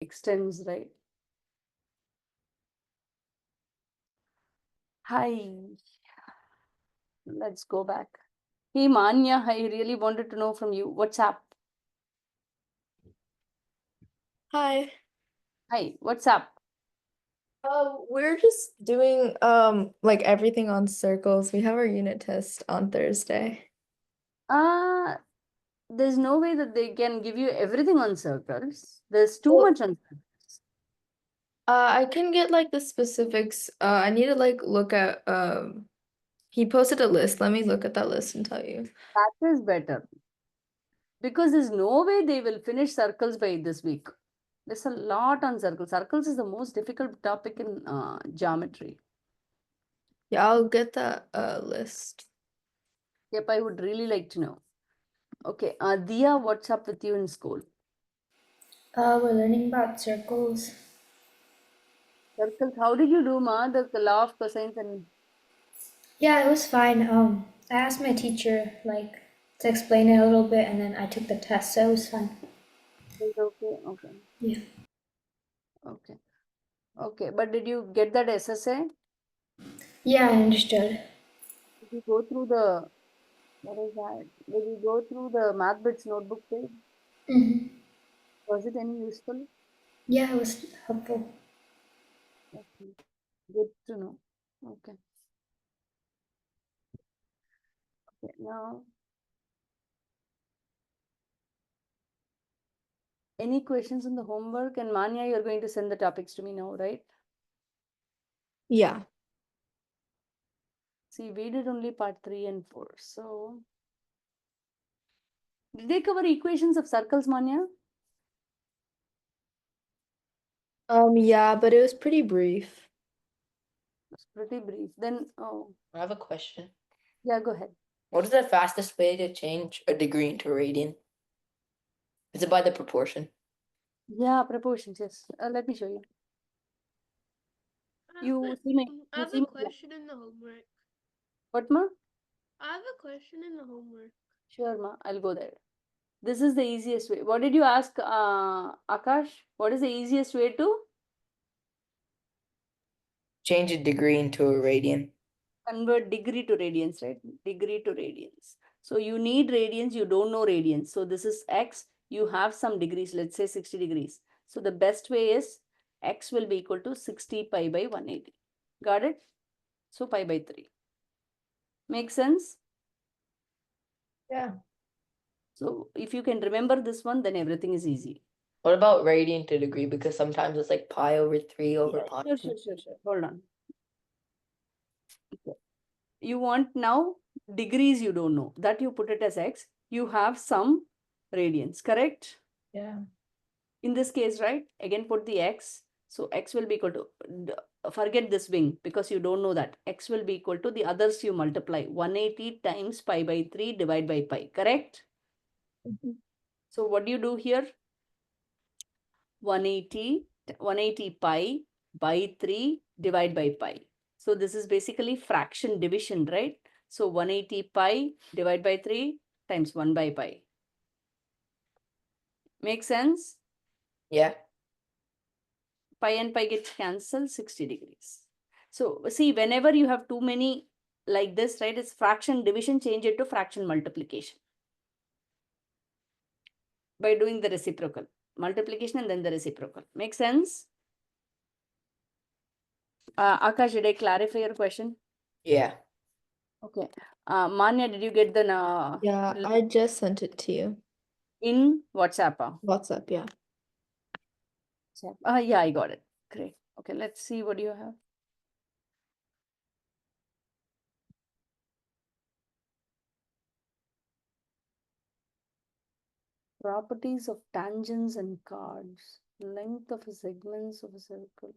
extends, right? Hi, let's go back. Hey Manya, I really wanted to know from you. What's up? Hi. Hi, what's up? We're just doing like everything on circles. We have our unit test on Thursday. Uh, there's no way that they can give you everything on circles. There's too Well, much on circles. I can get like the specifics. I need to like look at he posted a list. Let me look at that list and tell you. That is better because there's no way they will finish circles by this week. There's a lot on circles. Circles is the most difficult topic in geometry. Yeah, I'll get that list. Yep, I would really like to know. Okay, Dia, what's up with you in school? We're learning about circles. Circles, how did you do, Ma? The law of cosines and Yeah, it was fine. I asked my teacher like to explain it a little bit, and then I took the test, so it was fine. okay, okay, Yeah. okay, okay. But did you get that SSA? Yeah, I understood. Did you go through the what is that? Did you go through the math bits notebook page? Hmm. Was it any useful? Yeah, it was helpful. Okay, good to know. Okay, okay. Now, any questions on the homework? And Manya, you're going to send the topics to me now, right? Yeah. See, we did only part 3 and 4. So, did they cover equations of circles, Manya? Yeah, but it was pretty brief. It's pretty brief. Then, oh, I have a question. yeah, go ahead. What is the fastest way to change a degree into a radian? Is it by the proportion? Yeah, proportions. Yes. Let me show you. You see my. I You have see a my. question in the homework. What, ma? I have a question in the homework. Sure, ma. I'll go there. This is the easiest way. What did you ask, Akash? What is the easiest way to Change a degree into a radian. convert degree to radians, right? Degree to radians. So you need radians, you don't know radians. So this is x, you have some degrees, let's say 60 degrees. So the best way is x will be equal to 60 pi by 180. Got it? So pi by 3. Make sense? Yeah. So if you can remember this one, then everything is easy. What about radian to degree? Because sometimes it's like pi over 3 over pi. Sure. Hold on. You want now degrees you don't know. That you put it as x. You have some radians, correct? Yeah. In this case, right? Again, put the x. So x will be equal to, forget this wing because you don't know that. X will be equal to the others you multiply. 180 times pi by 3 divided by pi, correct? So what do you do here? 180 pi by 3 divide by pi. So this is basically fraction division, right? So 180 pi divided by 3 times 1 by pi. Make sense? Yeah. Pi and pi get cancelled, 60 degrees. So see, whenever you have too many like this, right, it's fraction division, change it to fraction multiplication by doing the reciprocal. Multiplication and then the reciprocal. Make sense? Akash, did I clarify your question? Yeah. Okay. Manya, did you get the Yeah, I just sent it to you. in WhatsApp? WhatsApp, yeah. Yeah, I got it. Great. Okay, let's see what you have. Properties of tangents and chords. Length of segments of a circle.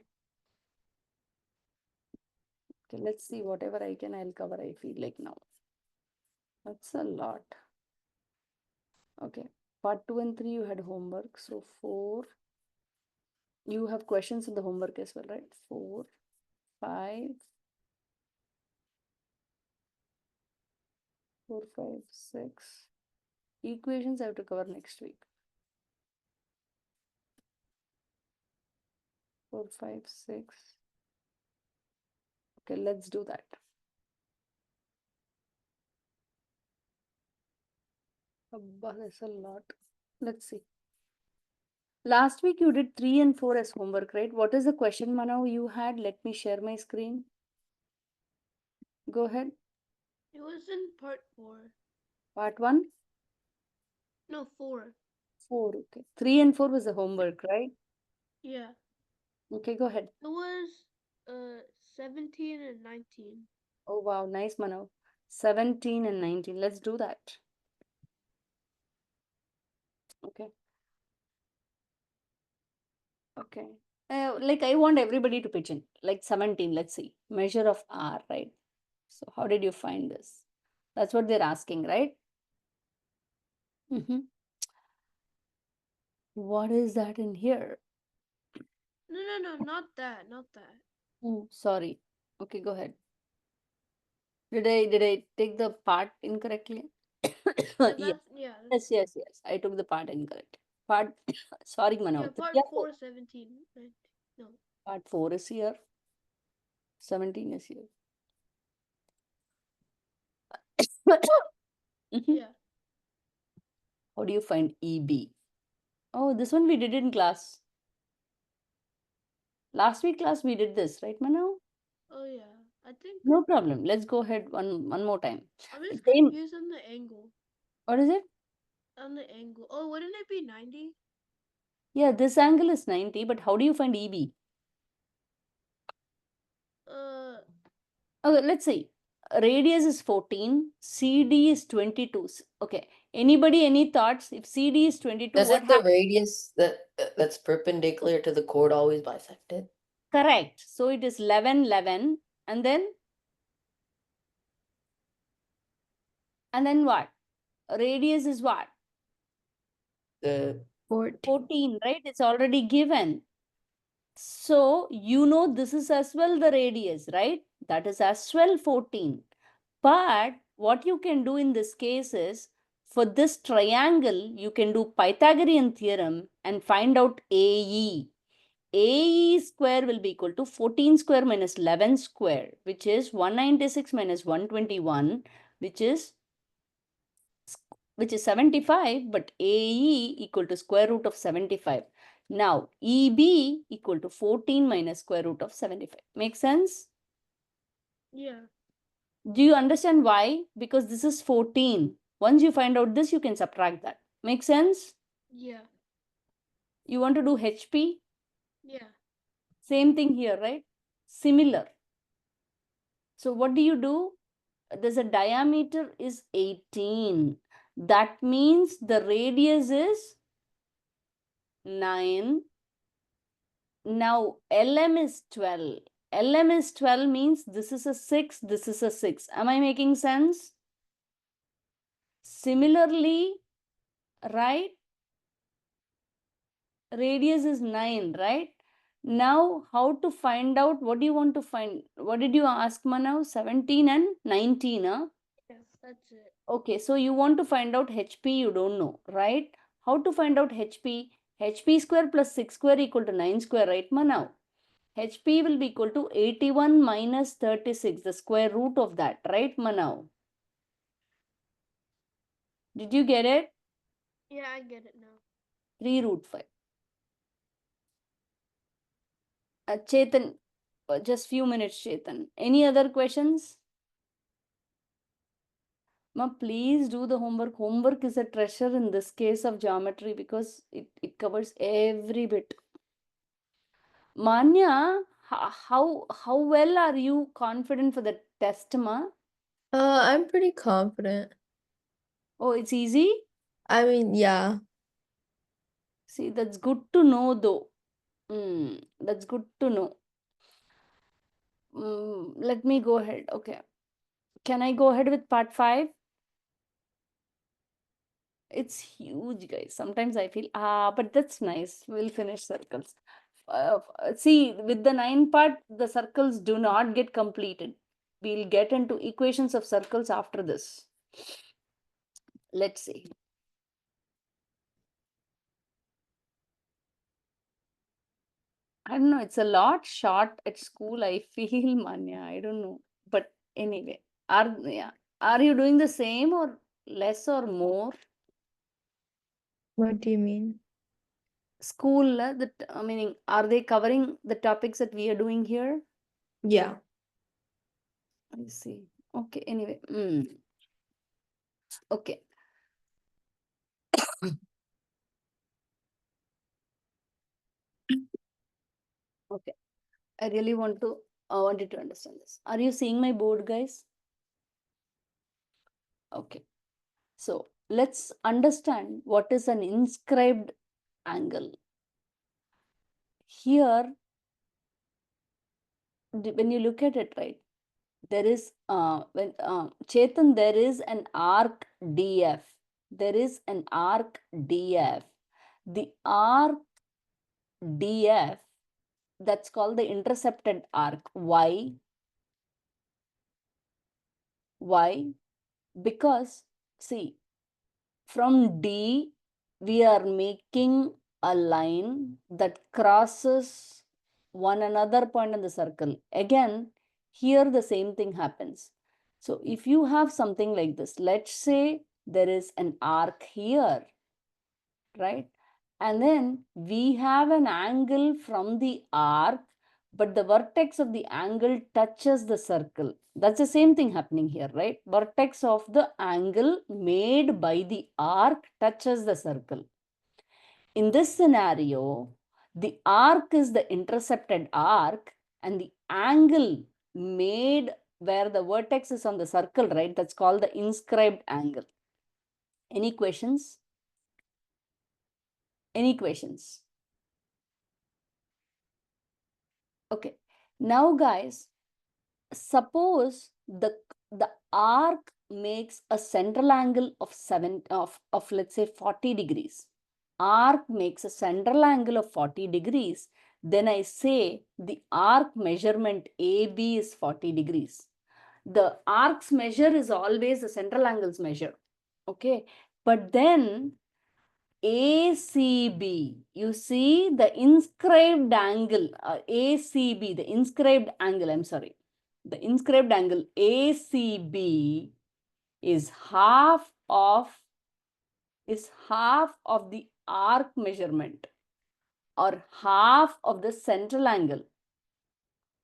Okay, let's see whatever I can, I'll cover. I feel like now. That's a lot. Okay, part 2 and 3 you had homework. So 4. You have questions in the homework as well, right? 4, 5, 4, 5, 6. Equations I have to cover next week. 4, 5, 6. Okay, let's do that. Abba, that's a lot. Let's see. Last week you did 3 and 4 as homework, right? What is the question, Manav, you had? Let me share my screen. Go ahead. It was in part 4. Part 1? No, 4. 4, okay. 3 and 4 was the homework, right? Yeah. Okay, go ahead. It was 17 and 19. Oh, wow, nice, Manav. 17 and 19. Let's do that. Okay. Okay. Like I want everybody to pitch in. Like 17, let's see. Measure of R, right? So how did you find this? That's what they're asking, right? What is that in here? No, not that, not that. Oh, sorry. Okay, go ahead. Did I take the part incorrectly? No, Yeah. yeah, Yes. I took the part incorrect. Part sorry, yeah, Manav. part 3 or 4? 4, 17, 19. No, Part 4 is here. 17 is here. Mhm. yeah. How do you find EB? Oh, this one we did in class. Last week class we did this, right, Manav? Oh, yeah. I think No problem. Let's go ahead one more time. I'm just Same. confused on the angle. What is it? On the angle. Oh, wouldn't it be 90? Yeah, this angle is 90, but how do you find EB? Okay, let's see. Radius is 14, CD is 22. Okay. Anybody, any thoughts? If CD is 22, what Doesn't the happens? radius that's perpendicular to the chord always bisect it? Correct. So it is 11, 11. And then what? Radius is what? The 14. 14, right? It's already given. So you know this is as well the radius, right? That is as well 14. But what you can do in this case is, for this triangle, you can do Pythagorean theorem and find out AE. AE square will be equal to 14 square minus 11 square, which is 196 minus 121, which is 75, but AE equal to square root of 75. Now, EB equal to 14 minus square root of 75. Make sense? Yeah. Do you understand why? Because this is 14. Once you find out this, you can subtract that. Make sense? Yeah. You want to do HP? Yeah. Same thing here, right? Similar. So what do? There's a diameter is 18. That means the radius is 9. Now LM is 12. LM is 12 means this is a 6, this is a 6. Am I making sense? Similarly, right? Radius is 9, right? Now, how to find out? What do you want to find? What did you ask, Manav? 17 and 19, huh? Yes, that's it. Okay, so you want to find out HP, you don't know, right? How to find out HP? HP square plus 6 square equal to 9 square, right, Manav? HP will be equal to 81 minus 36, the square root of that, right, Manav? Did you get it? Yeah, I get it now. 3 root 5. Chetan, just few minutes, Chetan. Any other questions? Ma, please do the homework. Homework is a treasure in this case of geometry because it covers every bit. Manya, how well are you confident for the test, ma? I'm pretty confident. Oh, it's easy? I mean, yeah. See, that's good to know though. That's good to know. Let me go ahead. Okay. Can I go ahead with part 5? It's huge, guys. Sometimes I feel, but that's nice. We'll finish circles. See, with the 9 part, the circles do not get completed. We'll get into equations of circles after this. Let's see. I don't know, it's a lot short at school, I feel, Manya. I don't know. But anyway, are you doing the same or less or more? What do you mean? School, meaning, are they covering the topics that we are doing here? Yeah. I see. Okay, anyway. Okay. Okay. I really wanted to understand this. Are you seeing my board, guys? Okay. So let's understand what is an inscribed angle. Here, when you look at it, right, there is Chetan, there is an arc DF. There is an arc DF. The arc DF, that's called the intercepted arc. Why? Why? Because, see, from D, we are making a line that crosses one another point in the circle. Again, here the same thing happens. So if you have something like this, let's say there is an arc here, right? And then we have an angle from the arc, but the vertex of the angle touches the circle. That's the same thing happening here, right? Vertex of the angle made by the arc touches the circle. In this scenario, the arc is the intercepted arc and the angle made where the vertex is on the circle, right? That's called the inscribed angle. Any questions? Any questions? Okay. Now, guys, suppose the arc makes a central angle of let's say 40 degrees. Arc makes a central angle of 40 degrees. Then I say the arc measurement AB is 40 degrees. The arc's measure is always the central angle's measure. Okay. But then ACB, you see the inscribed angle, ACB, the inscribed angle, I'm sorry, the inscribed angle ACB is half of the arc measurement or half of the central angle.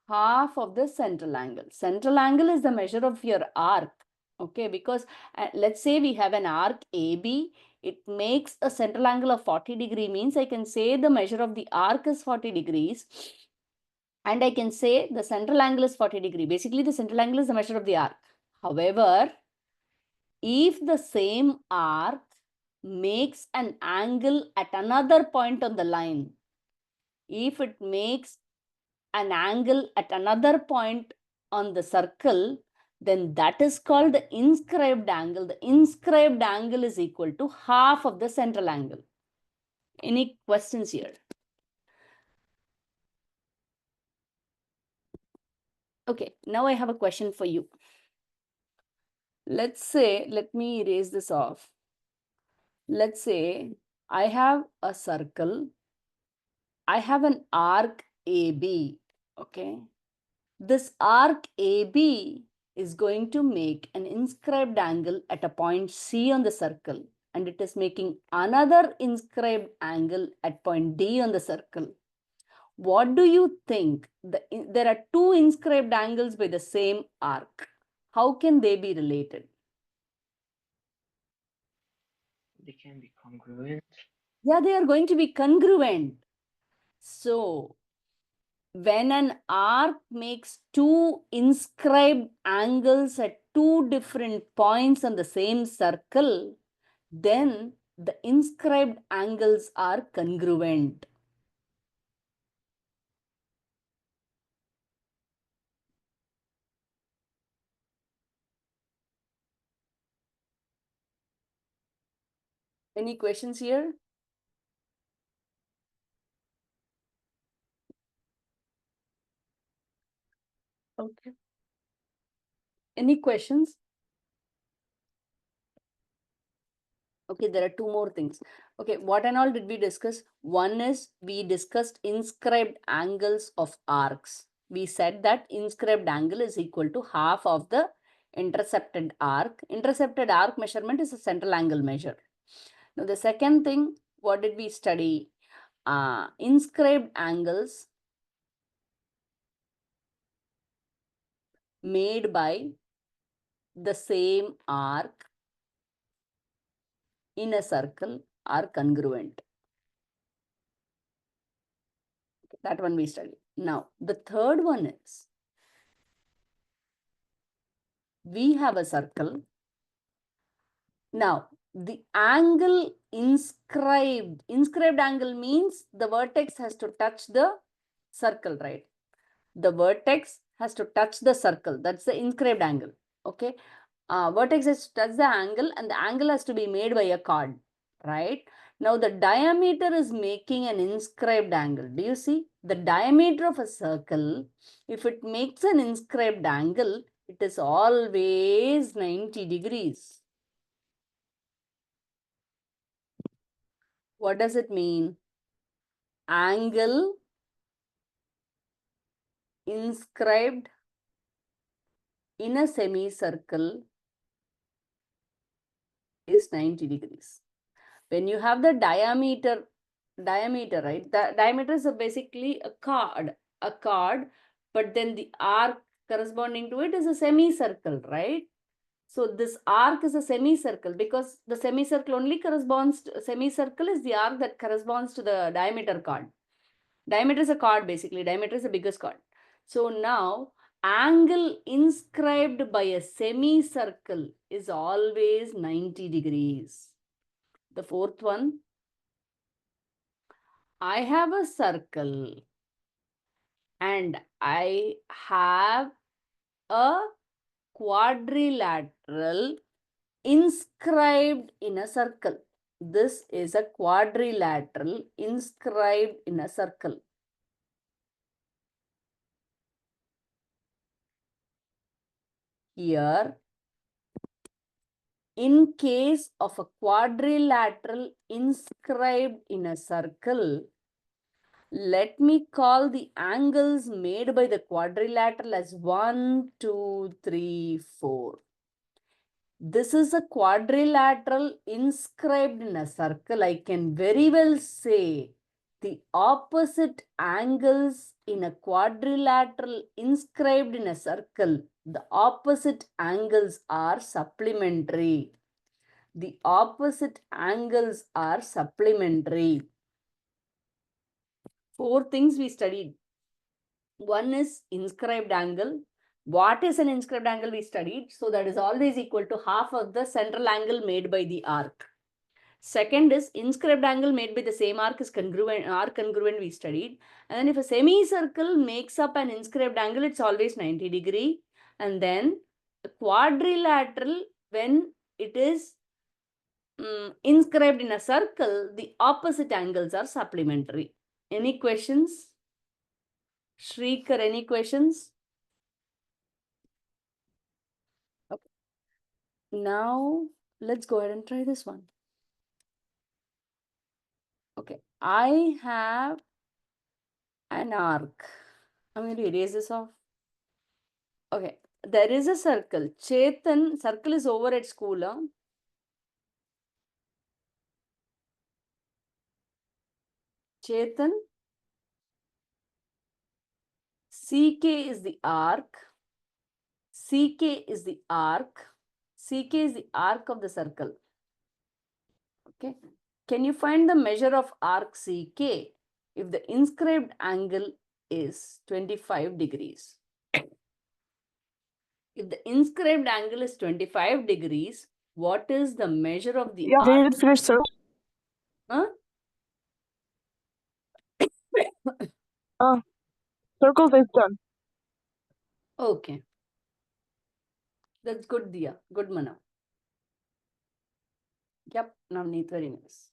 Half of the central angle. Central angle is the measure of your arc. Okay, because let's say we have an arc AB, it makes a central angle of 40 degree, means I can say the measure of the arc is 40 degrees and I can say the central angle is 40 degree. Basically, the central angle is the measure of the arc. However, if the same arc makes an angle at another point on the line, if it makes an angle at another point on the circle, then that is called the inscribed angle. The inscribed angle is equal to half of the central angle. Any questions here? Okay, now I have a question for you. Let's say, let me erase this off. Let's say I have a circle. I have an arc AB, okay? This arc AB is going to make an inscribed angle at a point C on the circle, and it is making another inscribed angle at point D on the circle. What do you think? There are two inscribed angles by the same arc. How can they be related? They can be congruent. Yeah, they are going to be congruent. So, when an arc makes two inscribed angles at two different points on the same circle, then the inscribed angles are congruent. Any questions here? Okay. Any questions? Okay, there are two more things. Okay, what and all did we discuss? One is we discussed inscribed angles of arcs. We said that inscribed angle is equal to half of the intercepted arc. Intercepted arc measurement is a central angle measure. Now, the second thing, what did we study? Inscribed angles made by the same arc in a circle are congruent. That one we studied. Now, the third one is we have a circle. Now, the angle inscribed angle means the vertex has to touch the circle, right? The vertex has to touch the circle. That's the inscribed angle. Okay. Vertex has to touch the angle and the angle has to be made by a chord, right? Now, the diameter is making an inscribed angle. Do you see? The diameter of a circle, if it makes an inscribed angle, it is always 90 degrees. What does it mean? Angle inscribed in a semicircle is 90 degrees. When you have the diameter, right? The diameter is basically a chord, but then the arc corresponding to it is a semicircle, right? So this arc is a semicircle because the semicircle only corresponds to, semicircle is the arc that corresponds to the diameter chord. Diameter is a chord basically, diameter is the biggest chord. So now angle inscribed by a semicircle is always 90 degrees. The fourth one, I have a circle and I have a quadrilateral inscribed in a circle. This is a quadrilateral inscribed in a circle. Here, in case of a quadrilateral inscribed in a circle, let me call the angles made by the quadrilateral as 1, 2, 3, 4. This is a quadrilateral inscribed in a circle. I can very well say the opposite angles in a quadrilateral inscribed in a circle, the opposite angles are supplementary. The opposite angles are supplementary. Four things we studied. One is inscribed angle. What is an inscribed angle we studied? So that is always equal to half of the central angle made by the arc. Second is inscribed angle made by the same arc is congruent, arc congruent we studied. And then if a semicircle makes up an inscribed angle, it's always 90 degree. And then a quadrilateral, when it is inscribed in a circle, the opposite angles are supplementary. Any questions? Shrikar, any questions? Okay. Now, let's go ahead and try this one. Okay, I have an arc. I'm going to erase this off. Okay, there is a circle. Chetan, circle is over at school. Huh? Chetan, CK is the arc. CK is the arc. CK is the arc of the circle. Okay. Can you find the measure of arc CK if the inscribed angle is 25 degrees? If the inscribed angle is 25 degrees, what is the measure of the arc? Did finish so? Huh? Circles is done. Okay. That's good, Dia. Good, Mana. Yep, Navneet, very nice.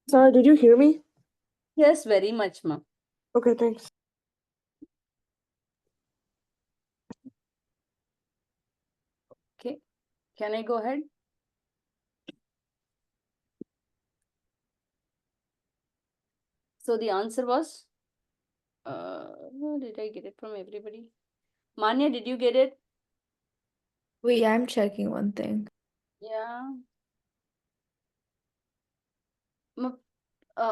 Sorry, did you hear me? Yes, very much, Ma. Okay, thanks. Okay, can I go ahead? So the answer was, did I get it from everybody? Manya, did you get it? Wait, I'm checking one thing. Yeah.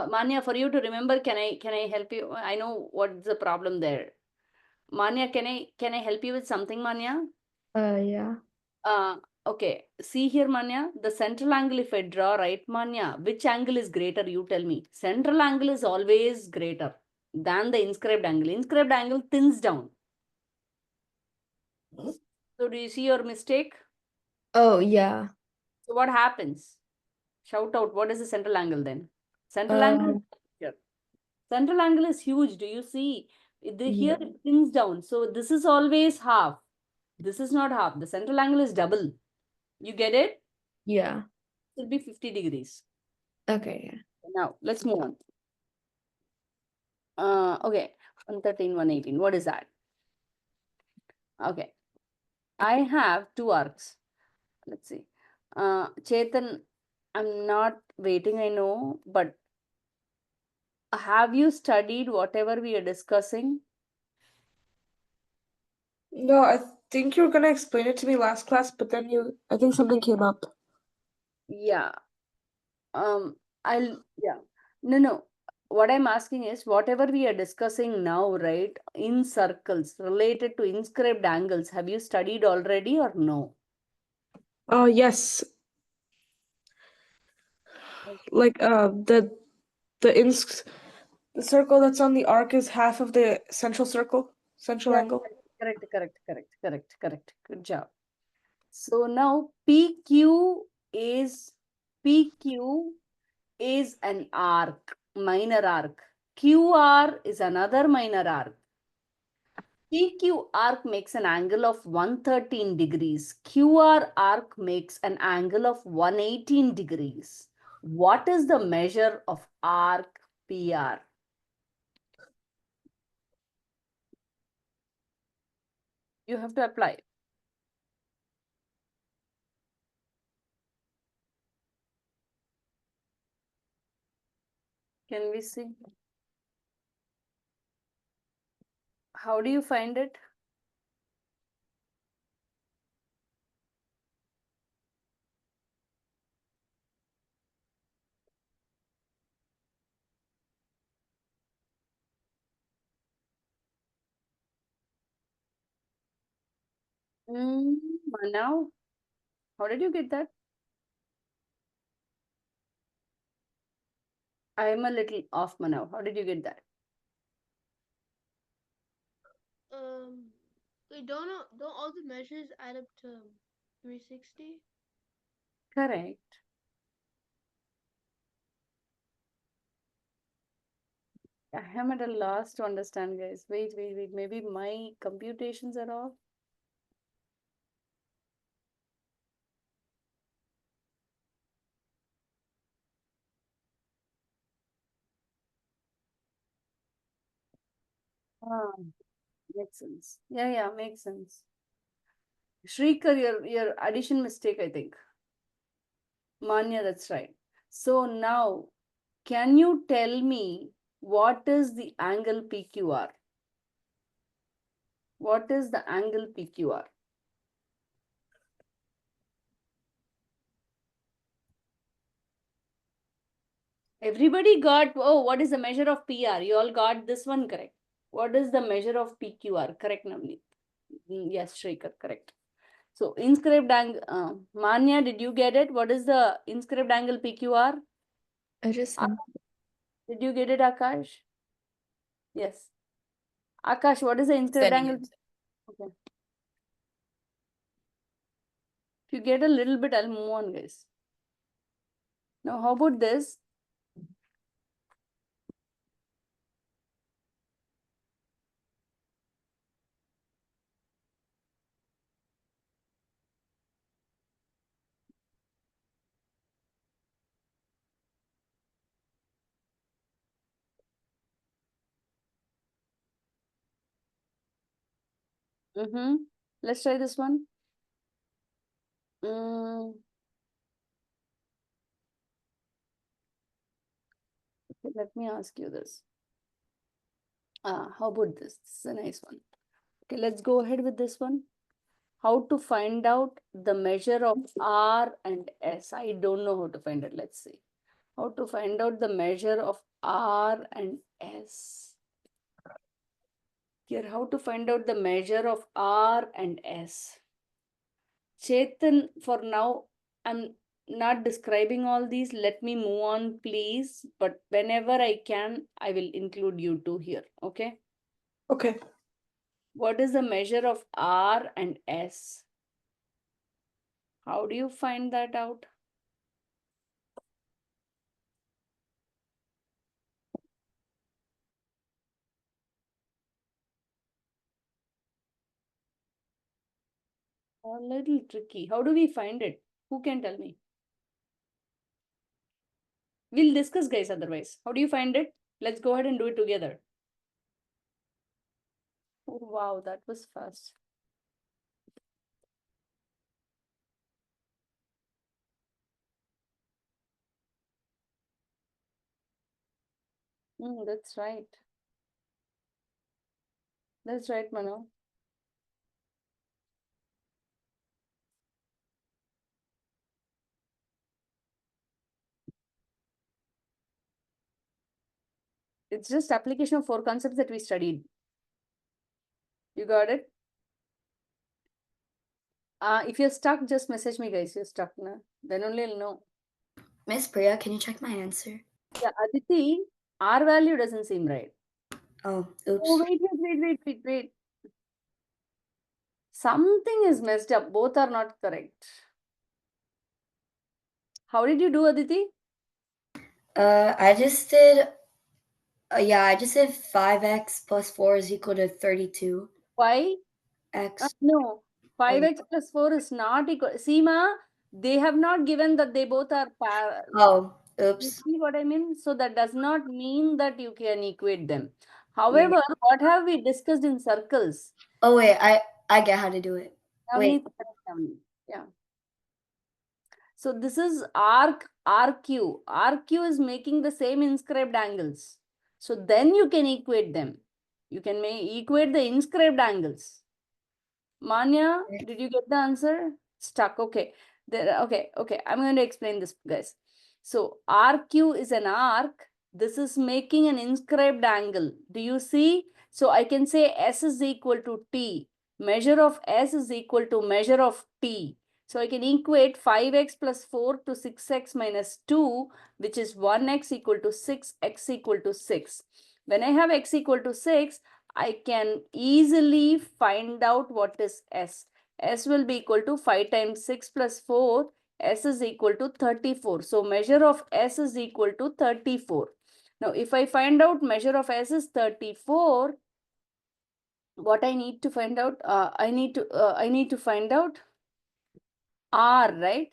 Manya, for you to remember, can I help you? I know what's the problem there. Manya, can I help you with something, Manya? Yeah. Okay. See here, Manya, the central angle, if I draw, right, Manya, which angle is greater? You tell me. Central angle is always greater than the inscribed angle. Inscribed angle thins down. So do you see your mistake? Oh, yeah. So what happens? Shout out. What is the central angle then? Central angle is here. Central angle is huge. Do you see? Here Yeah. it thins down. So this is always half. This is not half. The central angle is double. You get it? Yeah. It will be 50 degrees. Okay, yeah. Now let's move on. Okay. 113, 118. What is that? Okay. I have two arcs. Let's see. Chetan, I'm not waiting, I know, but have you studied whatever we are discussing? No, I think you were gonna explain it to me last class, but then I think something came up. Yeah. Um, yeah. No. What I'm asking is whatever we are discussing now, right, in circles related to inscribed angles, have you studied already or no? Yes. Like the circle that's on the arc is half of the central Yeah, angle. correct. Good job. So now PQ is an arc, minor arc. QR is another minor arc. PQ arc makes an angle of 113 degrees. QR arc makes an angle of 118 degrees. What is the measure of arc PR? You have to apply. Can we see? How do you find it? Manav, how did you get that? I am a little off, Manav. How did you get that? Wait, don't all the measures add up to 360? Correct. I am at a loss to understand, guys. Wait. Maybe my computations are off. Ah, makes sense. Yeah, makes sense. Shrikar, your addition mistake, I think. Manya, that's right. So now, can you tell me what is the angle PQR? What is the angle PQR? Everybody got, oh, what is the measure of PR? You all got this one correct. What is the measure of PQR? Correct, Navneet. Yes, Shrikar, correct. So inscribed angle, Manya, did you get it? What is the inscribed angle PQR? I just sent. Did you get it, Akash? Yes. Akash, what is the inscribed Sending angle? it. Okay. If you get a little bit, I'll move on, guys. Now, how about this? Let's try this one. Mm. Okay, let me ask you this. How about this? This is a nice one. Okay, let's go ahead with this one. How to find out the measure of R and S? I don't know how to find it. Let's see. How to find out the measure of R and S. Here, how to find out the measure of R and S. Chetan, for now, I'm not describing all these. Let me move on, please. But whenever I can, I will include you two here. Okay. Okay. What is the measure of R and S? How do you find that out? A little tricky. How do we find it? Who can tell me? We'll discuss, guys, otherwise. How do you find it? Let's go ahead and do it together. Oh, wow, that was fast. That's right. That's right, Mano. It's just application of 4 concepts that we studied. You got it? If you're stuck, just message me, guys. You're stuck, na? Then only I'll know. Miss Priya, can you check my answer? Yeah, Aditi, R value doesn't seem right. Oh, Oh, oops. wait. Something is messed up. Both are not correct. How did you do, Aditi? I just did. I just did 5x plus 4 is equal to 32. Why? X. No, 5x plus 4 is not equal. Seema, they have not given that they both are Oh, You oops. see what I mean? So that does not mean that you can equate them. However, what have we discussed in circles? Oh wait, I get how to do it. Wait. Yeah. So this is arc RQ. RQ is making the same inscribed angles. So then you can equate them. You can equate the inscribed angles. Manya, did you get the answer? Stuck. Okay. Okay. I'm going to explain this, guys. So RQ is an arc. This is making an inscribed angle. Do you see? So I can say S is equal to T. Measure of S is equal to measure of T. So I can equate 5x plus 4 to 6x minus 2, which is 1x equal to 6, x equal to 6. When I have x equal to 6, I can easily find out what is S. S will be equal to 5 times 6 plus 4. S is equal to 34. So measure of S is equal to 34. Now, if I find out measure of S is 34, what I need to find out? I need to find out R, right?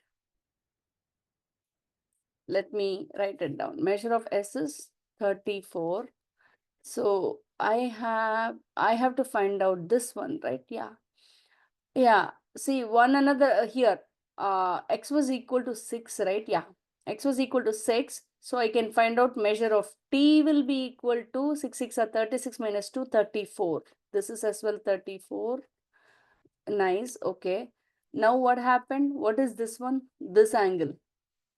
Let me write it down. Measure of S is 34. So I have to find out this one, right? Yeah. See, one another here. X was equal to 6, right? Yeah. X was equal to 6. So I can find out measure of T will be equal to 6 are 36 minus 2, 34. This is as well 34. Nice. Okay. Now what happened? What is this one? This angle.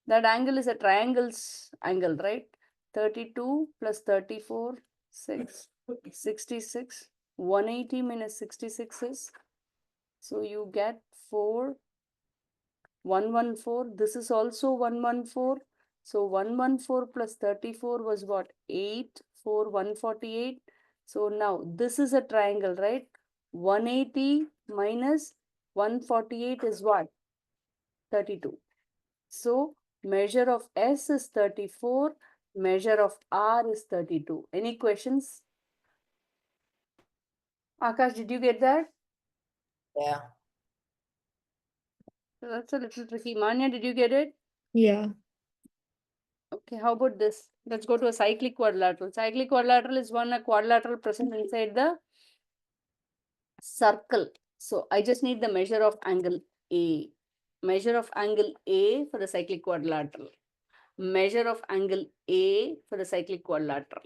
That angle is a triangle's angle, right? 32 plus 34, 66. 180 minus 66 is, so you get 4, 114. This is also 114. So 114 plus 34 was what? 8, 4, 148. So now this is a triangle, right? 180 minus 148 is what? 32. So measure of S is 34, measure of R is 32. Any questions? Akash, did you get that? Yeah. So that's a little tricky. Manya, did you get it? Yeah. Okay, how about this? Let's go to a cyclic quadrilateral. Cyclic quadrilateral is a quadrilateral present inside the circle. So I just need the measure of angle A. Measure of angle A for the cyclic quadrilateral. Measure of angle A for the cyclic quadrilateral.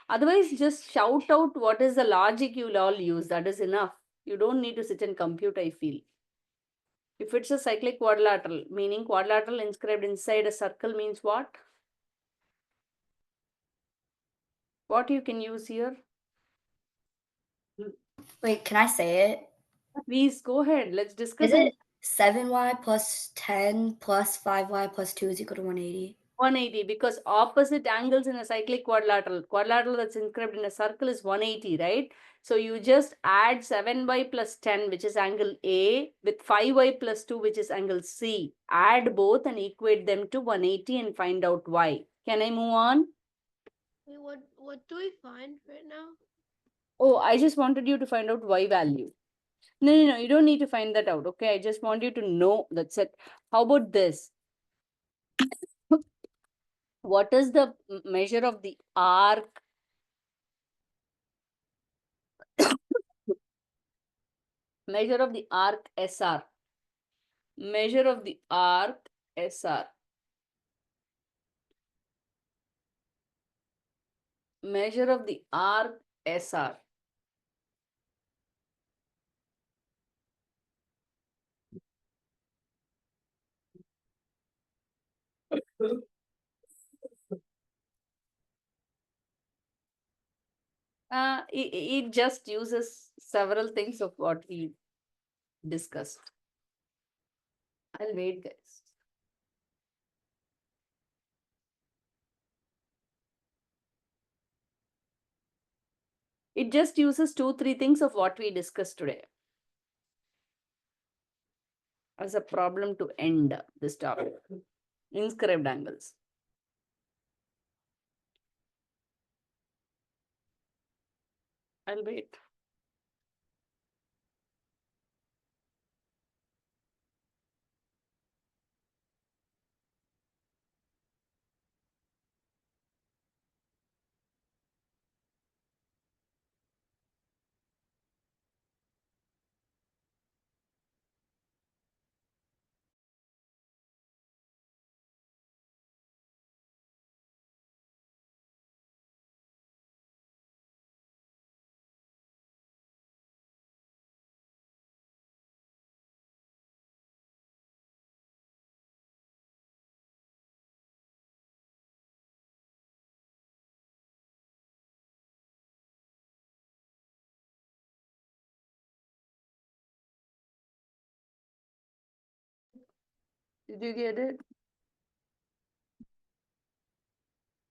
Otherwise, just shout out what is the logic you'll all use. That is enough. You don't need to sit and compute, I feel. If it's a cyclic quadrilateral, meaning quadrilateral inscribed inside a circle means what? What you can use here? Wait, can I say it? Please go ahead. Let's discuss Is and it 7y plus 10 plus 5y plus 2 is equal to 180? 180, because opposite angles in a cyclic quadrilateral that's inscribed in a circle is 180, right? So you just add 7y plus 10, which is angle A, with 5y plus 2, which is angle C. Add both and equate them to 180 and find out y. Can I move on? Wait, what do we find right now? Oh, I just wanted you to find out y value. No, you don't need to find that out, okay? I just want you to know, that's it. How about this? What is the measure of the arc? Measure of the arc SR. Measure of the arc SR. Measure of the arc SR. It just uses several things of what we discussed. I'll wait, guys. It just uses 2-3 things of what we discussed today as a problem to end this topic. Inscribed angles. I'll wait. Did you get it?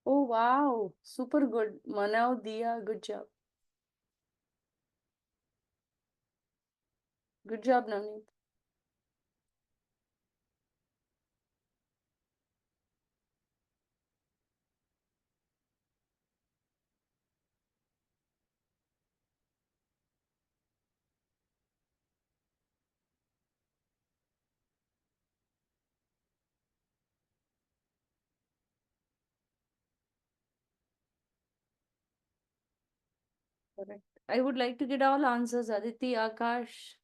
Oh, wow. Super good. Manav, Dia, good job. Good job, Navneet. Correct. I would like to get all answers. Aditi, Akash.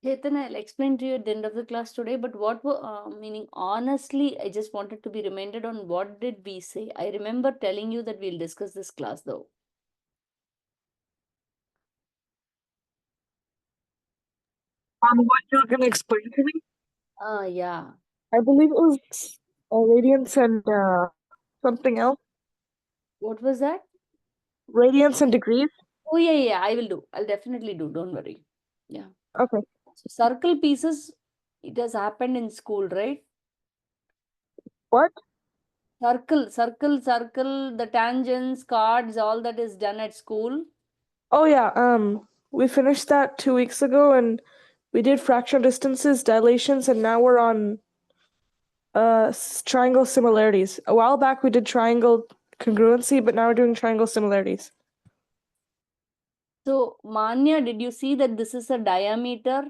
Chetan, I'll explain to you at the end of the class today, but what were, meaning honestly, I just wanted to be reminded on what did we say. I remember telling you that we'll discuss this class though. What you're gonna explain to me? Yeah. I believe it was radiance and something else. What was that? Radiance and degrees. Oh, yeah, I will do. I'll definitely do. Don't worry. Yeah. Okay. So circle pieces, it has happened in school, right? What? Circle, the tangents, cards, all that is done at school. Oh yeah. We finished that 2 weeks ago, and we did fractional distances, dilations, and now we're on triangle similarities. A while back we did triangle congruency, but now we're doing triangle similarities. So, Manya, did you see that this is a diameter?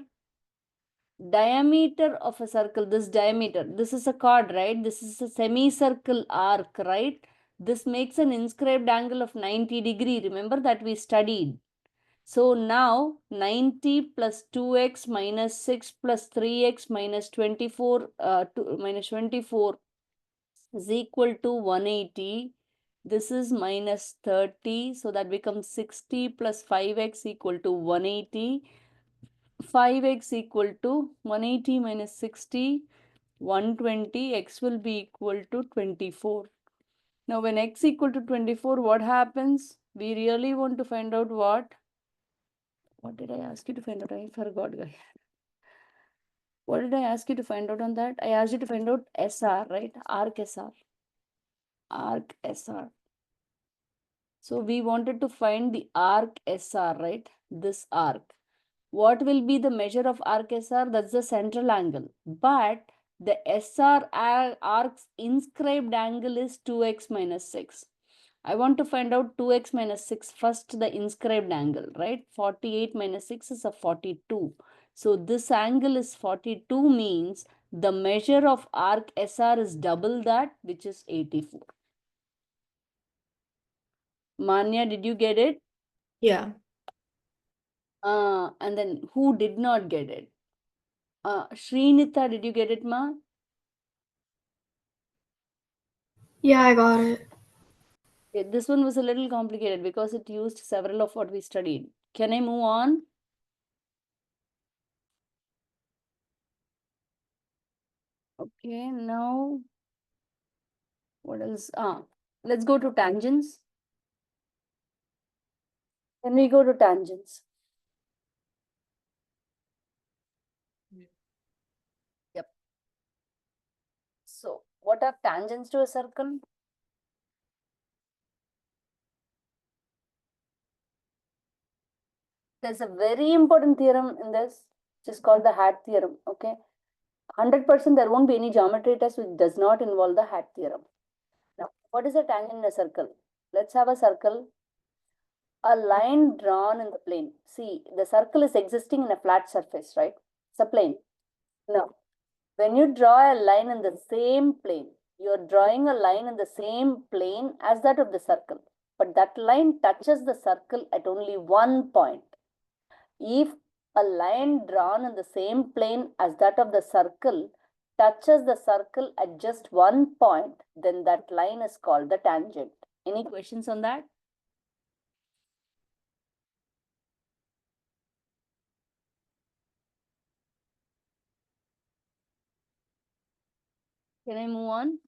diameter of a circle, this diameter, this is a chord, right? This is a semicircle arc, right? This makes an inscribed angle of 90 degree. Remember that we studied. So now 90 plus 2x minus 6 plus 3x minus 24 minus 24 is equal to 180. This is minus 30. So that becomes 60 plus 5x equal to 180. 5x equal to 180 minus 60, 120. X will be equal to 24. Now when x equal to 24, what happens? We really want to find out what? What did I ask you to find out? I forgot, guys. What did I ask you to find out on that? I asked you to find out SR, right? Arc SR. Arc SR. So we wanted to find the arc SR, right? This arc. What will be the measure of arc SR? That's the central angle. But the SR arc's inscribed angle is 2x minus 6. I want to find out 2x minus 6 first, the inscribed angle, right? 48 minus 6 is a 42. So this angle is 42, means the measure of arc SR is double that, which is 84. Manya, did you get it? Yeah. And then who did not get it? Srinitha, did you get it, ma? Yeah, I got it. This one was a little complicated because it used several of what we studied. Can I move on? Okay, now what else? Let's go to tangents. Can we go to tangents? Yep. So, what are tangents to a circle? There's a very important theorem in this, which is called the hat theorem. Okay, 100% there won't be any geometry test which does not involve the hat theorem. Now, what is a tangent in a circle? Let's have a circle. A line drawn in the plane. See, the circle is existing in a flat surface, right? It's a plane. Now, when you draw a line in the same plane, you're drawing a line in the same plane as that of the circle. But that line touches the circle at only one point. If a line drawn in the same plane as that of the circle touches the circle at just one point, then that line is called the tangent. Any questions on that? Can I move on?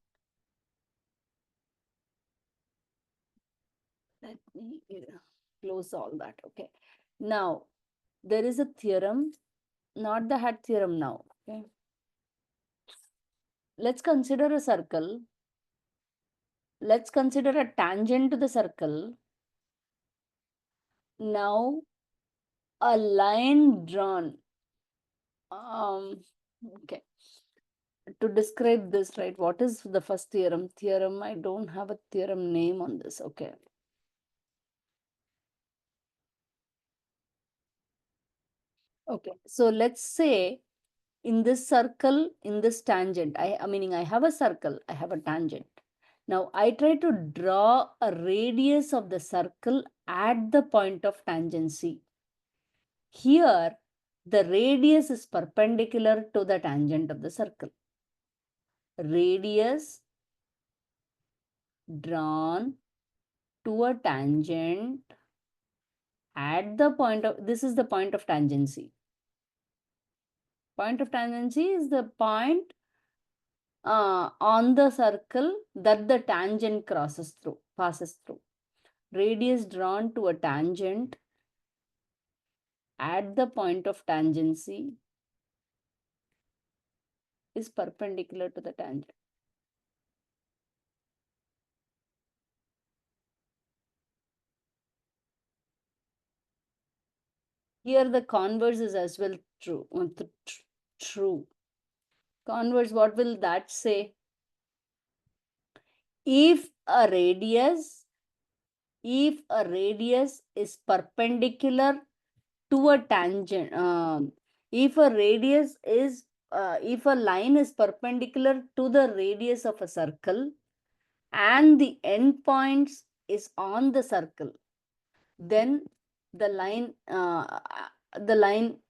Let me close all that. Okay. Now, there is a theorem, not the hat theorem now. Okay. Let's consider a circle. Let's consider a tangent to the circle. Now, a line drawn. Okay. To describe this, right? What is the first theorem? Theorem, I don't have a theorem name on this. Okay. Okay. So let's say in this circle, in this tangent, meaning I have a circle, I have a tangent. Now I try to draw a radius of the circle at the point of tangency. Here, the radius is perpendicular to the tangent of the circle. Radius drawn to a tangent at the point of, this is the point of tangency. Point of tangency is the point on the circle that the tangent passes through. Radius drawn to a tangent at the point of tangency is perpendicular to the tangent. Here the converse is as well true. True. Converse, what will that say? If a radius is perpendicular to a tangent, if a radius is, if a line is perpendicular to the radius of a circle and the endpoints is on the circle, then the line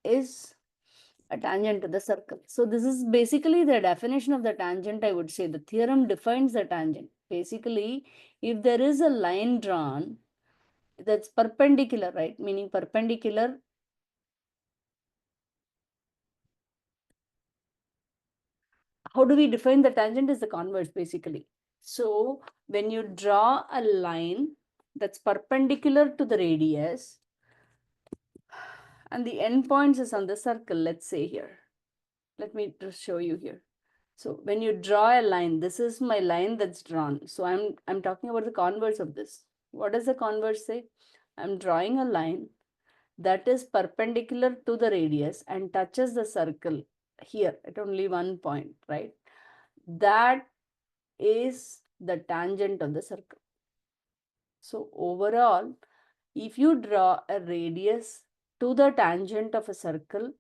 is a tangent to the circle. So this is basically the definition of the tangent, I would say. The theorem defines the tangent. Basically, if there is a line drawn that's perpendicular, right? Meaning perpendicular. How do we define the tangent? Is the converse, basically. So when you draw a line that's perpendicular to the radius and the endpoints is on the circle, let's say here. Let me just show you here. So when you draw a line, this is my line that's drawn. So I'm talking about the converse of this. What does the converse say? I'm drawing a line that is perpendicular to the radius and touches the circle here at only one point, right? That is the tangent of the circle. So overall, if you draw a radius to the tangent of a circle,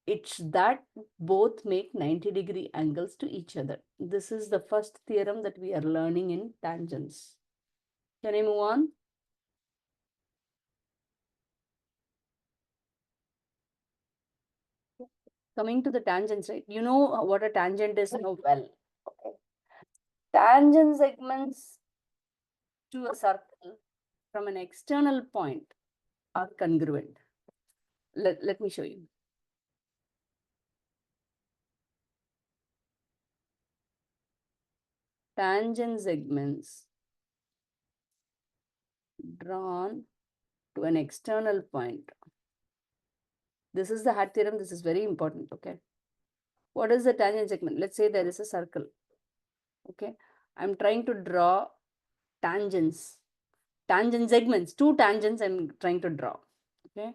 it's that both make 90-degree angles to each other. This is the first theorem that we are learning in tangents. Can I move on? Coming to the tangents, right? You know what a tangent is now well. Okay. Tangent segments to a circle from an external point are congruent. Let me show you. Tangent segments drawn to an external point. This is the hat theorem. This is very important. Okay. What is the tangent segment? Let's say there is a circle. Okay. I'm trying to draw tangents, tangent segments, two tangents I'm trying to draw. Okay.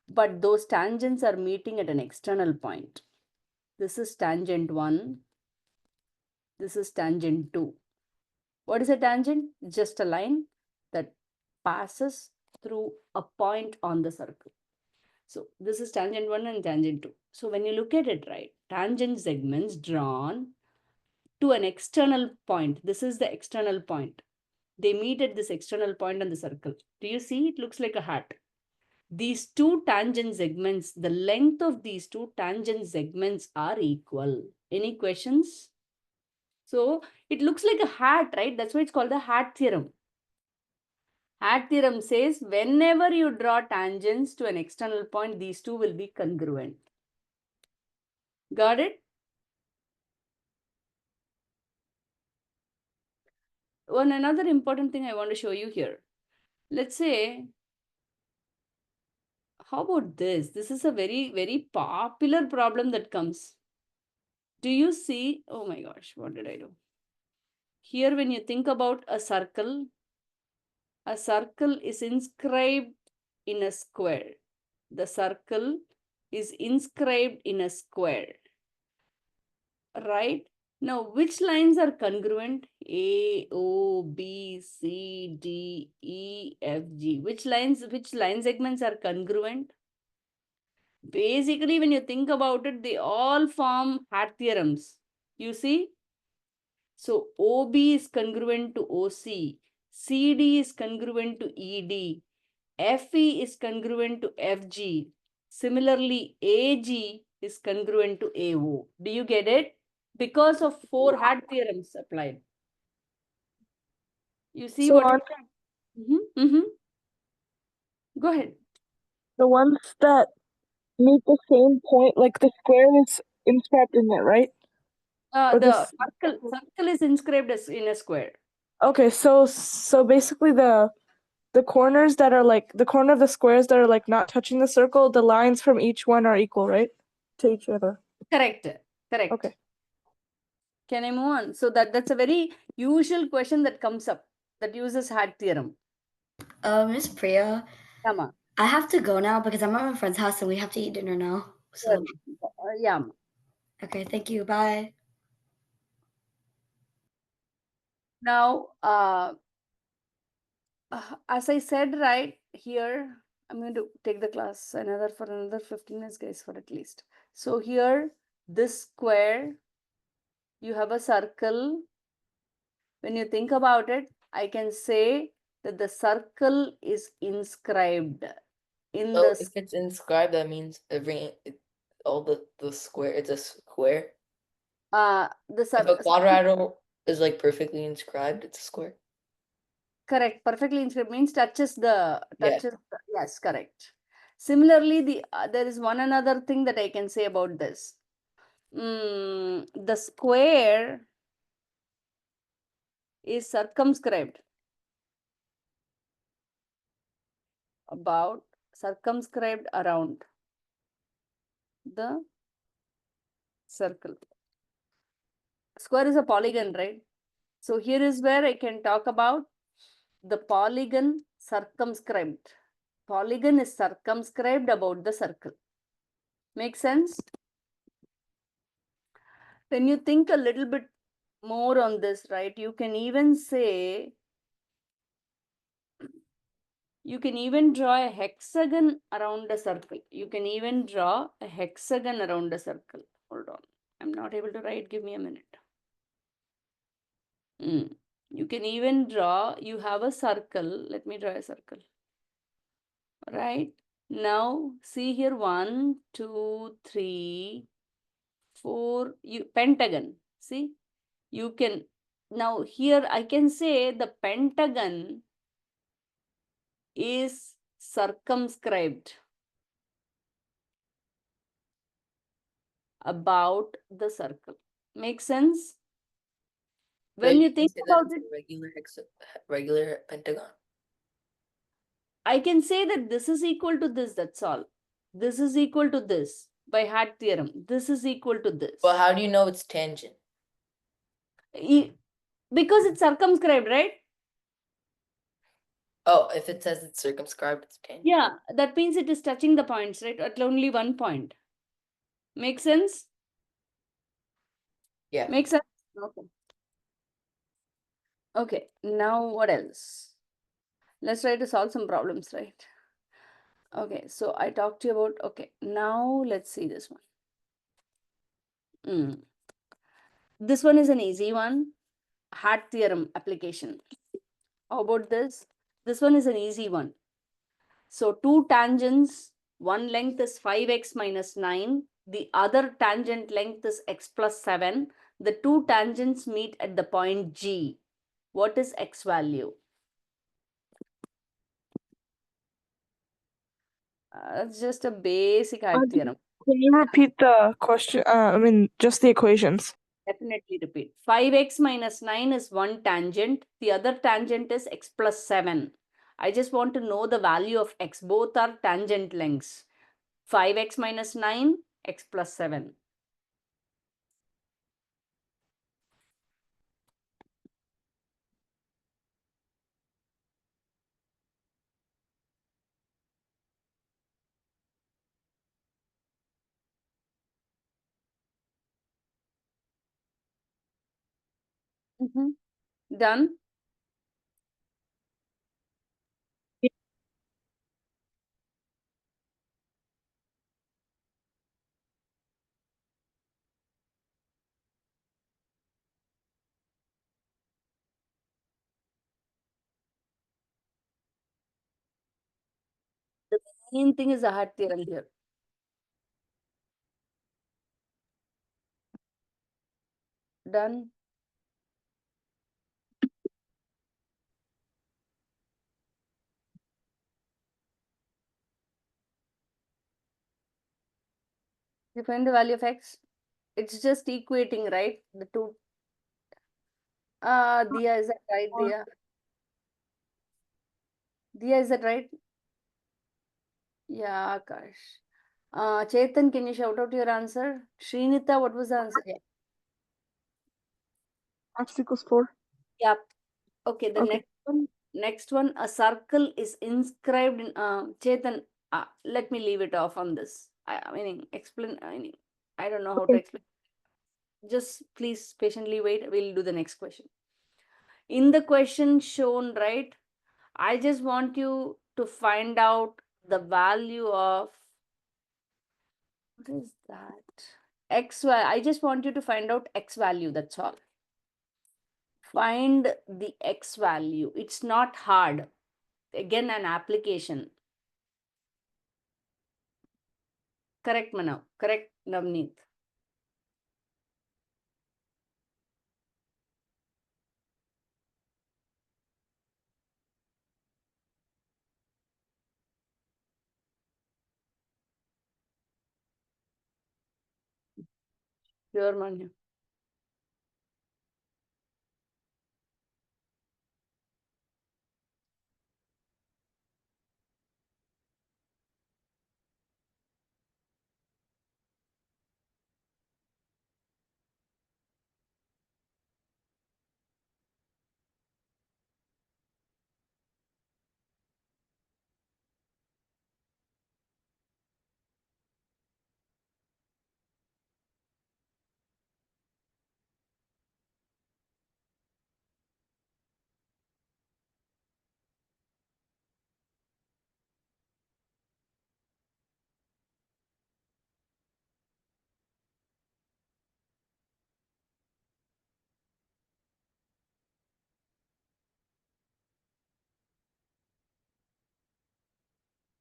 But those tangents are meeting at an external point. This is tangent 1. This is tangent 2. What is a tangent? Just a line that passes through a point on the circle. So this is tangent 1 and tangent 2. So when you look at it, right, tangent segments drawn to an external point. This is the external point. They meet at this external point on the circle. Do you see? It looks like a hat. These two tangent segments, the length of these two tangent segments are equal. Any questions? So it looks like a hat, right? That's why it's called the hat theorem. Hat theorem says whenever you draw tangents to an external point, these two will be congruent. Got it? Another important thing I want to show you here. Let's say, how about this? This is a very, very popular problem that comes. Do you see? Oh my gosh, what did I do? Here, when you think about a circle is inscribed in a square. The circle is inscribed in a square, right? Now, which lines are congruent? A, O, B, C, D, E, F, G. Which line segments are congruent? Basically, when you think about it, they all form hat theorems. You see? So, OB is congruent to OC. CD is congruent to ED. FE is congruent to FG. Similarly, AG is congruent to AO. Do you get it? Because of 4 hat theorems applied. You see So what? on Go ahead. the ones that meet the same point, like the square is inscribed in it, right? Or The circle is inscribed as in a square. Okay, so basically the corners that are like the corner of the squares that are like not touching the circle, the lines from each one are equal, right? To each other. Correct. Correct. Okay. Can I move on? So that's a very usual question that comes up that uses hat theorem. Miss Priya, Yeah. I have to go now because I'm at my friend's house and we have to eat dinner now. So Yeah. okay, thank you. Bye. Now, as I said right here, I'm going to take the class for another 15 minutes, guys, for at least. So here, this square, you have a circle. When you think about it, I can say that the circle is inscribed in So the if it's inscribed, that means all the square, it's a square. the If a quadrilateral is like perfectly inscribed, it's a square. correct, perfectly inscribed means touches Yeah. yes, correct. Similarly, there is one another thing that I can say about this. The square is circumscribed around the circle. Square is a polygon, right? So here is where I can talk about the polygon circumscribed. Polygon is circumscribed about the circle. Make sense? When you think a little bit more on this, right, you can even draw a hexagon around a circle. You can even draw a hexagon around a circle. Hold on. I'm not able to write. Give me a minute. You can even draw, you have a circle. Let me draw a circle. Right. Now, see here, 1, 2, 3, 4, pentagon. See, you can, now here I can say the pentagon is circumscribed about the circle. Make sense? When you can think say that about it's it, a regular pentagon. I can say that this is equal to this, that's all. This is equal to this by Hart theorem. This is equal to this. Well, how do you know it's tangent? Because it's circumscribed, right? Oh, if it says it's circumscribed, it's tangent. Yeah, that means it is touching the points, right? At only one point. Make sense? Yeah. Make sense? Okay. Okay, now what else? Let's try to solve some problems, right? Okay, so I talked to you about, okay, now let's see this one. This one is an easy one. Hart theorem application. How about this? This one is an easy one. So two tangents, one length is 5x minus 9. The other tangent length is x plus 7. The two tangents meet at the point G. What is x value? It's just a basic Hart theorem. Can you repeat the question? Just the equations. Definitely repeat. 5x minus 9 is one tangent. The other tangent is x plus 7. I just want to know the value of x. Both are tangent lengths. 5x minus 9, x plus 7. Done? The main thing is a Hart theorem here. Done? You find the value of x? It's just equating, right? The two. Dia, is that right, Dia? Dia, is that right? Yeah, Akash. Chetan, can you shout out your answer? Srinita, what was the answer? X equals 4. Yeah. Okay, the Okay. next one, a circle is inscribed in, Chetan, let me leave it off on this. I don't know how to Okay. explain. Just please patiently wait. We'll do the next question. In the question shown, right? I just want you to find out the value of, what is that? X value. I just want you to find out X value, that's all. Find the X value. It's not hard. Again, an application. Correct, Manav. Correct, Navneet. Sure, Manya.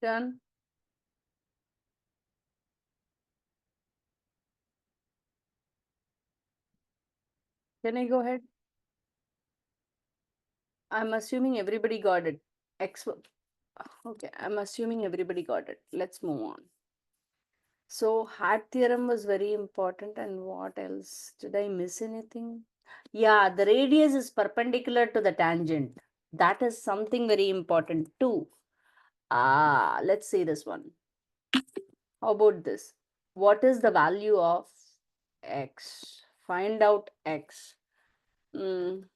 Done. Can I go ahead? I'm assuming everybody got it. Okay, I'm assuming everybody got it. Let's move on. So hat theorem was very important, and what else? Did I miss anything? Yeah, the radius is perpendicular to the tangent. That is something very important too. Let's see this one. How about this? What is the value of x? Find out x. Find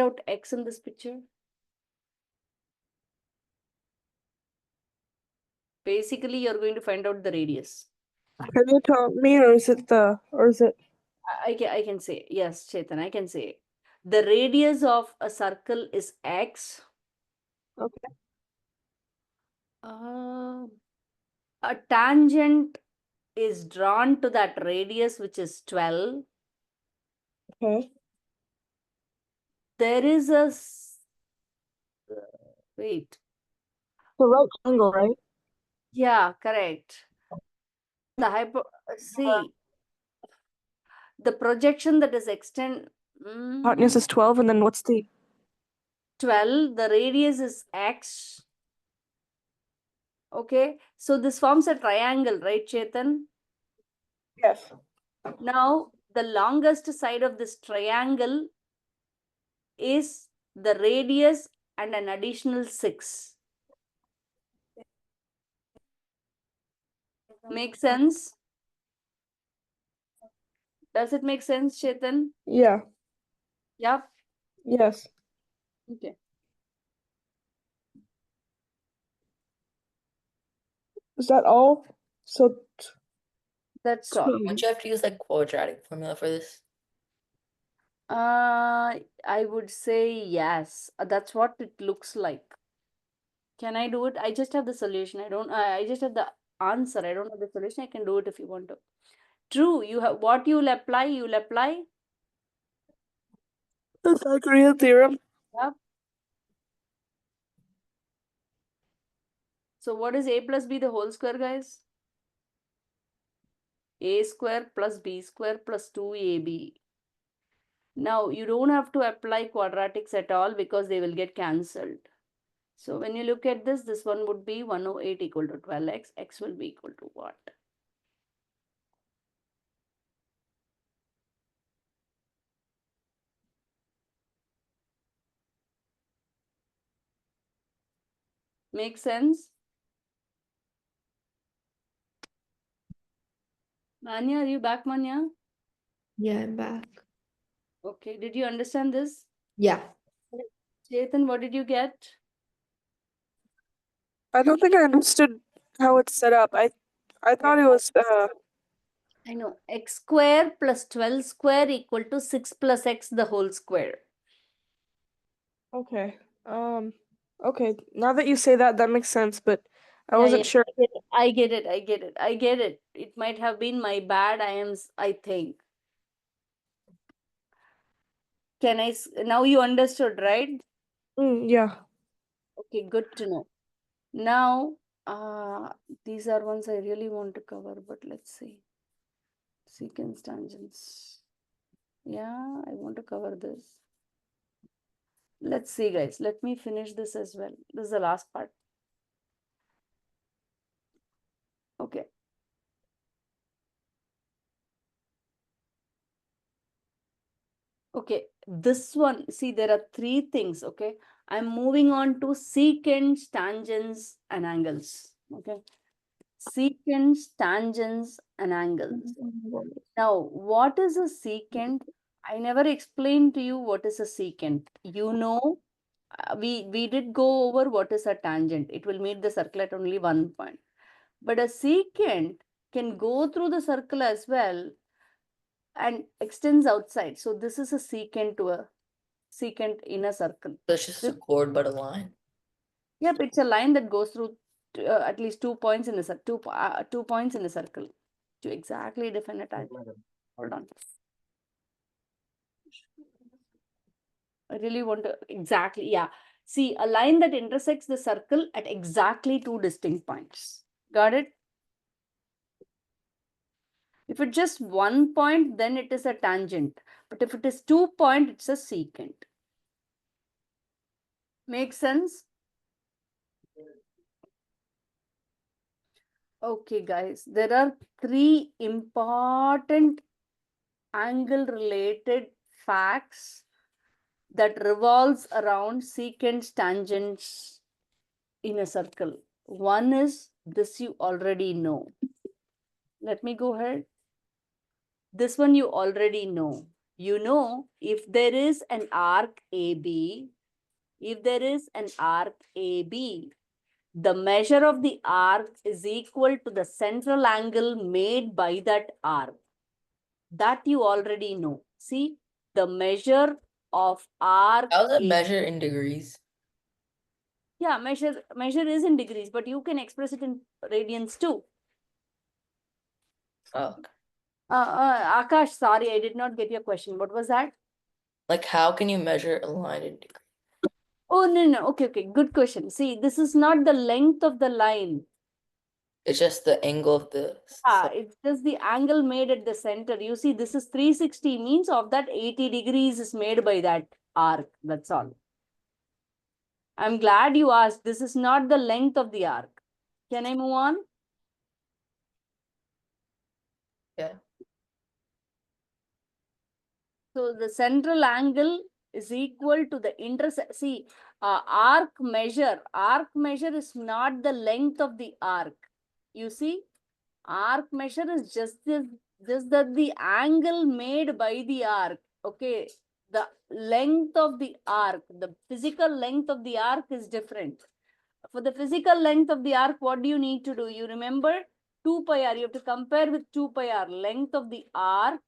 out x in this picture. Basically, you're going to find out the radius. Can you tell me, or is it I can say, yes, Chetan, I can say. The radius of a circle is x. okay? A tangent is drawn to that radius, which is 12. Okay. There is a wait. The right angle, right? Yeah, correct. The see, the projection that is Hypotenuse is 12, and then what's the 12, the radius is x. Okay, so this forms a triangle, right, Chetan? yes? Now, the longest side of this triangle is the radius and an additional 6. Make sense? Does it make sense, Chetan? Yeah. Yep. Yes. Okay. Is that all? So That's all. Don't you have to use like quadratic formula for this? I would say yes. That's what it looks like. Can I do it? I just have the solution. I just have the answer. I don't have the solution. I can do it if you want to. True. You have what you'll apply. the Pythagorean theorem. Yep. So what is a plus b the whole square, guys? A square plus b square plus 2ab. Now you don't have to apply quadratics at all because they will get cancelled. So when you look at this, this one would be 108 equal to 12x. X will be equal to what? Make sense? Manya, are you back, Manya? Yeah, I'm back. Okay, did you understand this? Yeah. Chetan, what did you get? I don't think I understood how it's set up. I thought it was I know, x square plus 12 square equal to 6 plus x the whole square. okay. Okay, now that you say that, that makes sense, but I Yeah, wasn't yeah, sure. I get it. I get it. I get it. It might have been my bad. I think. Now you understood, right? Yeah. Okay, good to know. Now, these are ones I really want to cover, but let's see. Secants, tangents. Yeah, I want to cover this. Let's see, guys. Let me finish this as well. This is the last part. Okay. Okay, this one, see, there are three things, okay? I'm moving on to secants, tangents, and angles, okay? Secants, tangents, and angles. Now, what is a secant? I never explained to you what is a secant. You know, we did go over what is a tangent. It will meet the circle at only one point. But a secant can go through the circle as well and extends outside. So this is a secant to a secant in a circle. So it's just a chord but a line. Yep, it's a line that goes through at least 2 points in a circle. 2 points in a circle to exactly define a tangent. Hold on. I really want to exactly, yeah. See, a line that intersects the circle at exactly 2 distinct points. Got it? If it's just 1 point, then it is a tangent. But if it is 2 point, it's a secant. Make sense? Okay, guys, there are 3 important angle related facts that revolves around secants, tangents in a circle. One is this you already know. Let me go ahead. This one you already know. You know, if there is an arc AB, the measure of the arc is equal to the central angle made by that arc. That you already know. See, the measure of arc. How's it measured in degrees? Yeah, measure is in degrees, but you can express it in radians too. Oh, okay. Akash, sorry, I did not get your question. What was that? Like how can you measure a line in degrees? Oh, no. Okay, good question. See, this is not the length of the line. It's just the angle of the It's just the angle made at the center. You see, this is 360 means of that 80 degrees is made by that arc. That's all. I'm glad you asked. This is not the length of the arc. Can I move on? Yeah. So the central angle is equal to the intercept. See, arc measure is not the length of the arc. You see, arc measure is just that the angle made by the arc. Okay, the length of the arc, the physical length of the arc is different. For the physical length of the arc, what do you need to do? You remember 2 pi r. You have to compare with 2 pi r. Length of the arc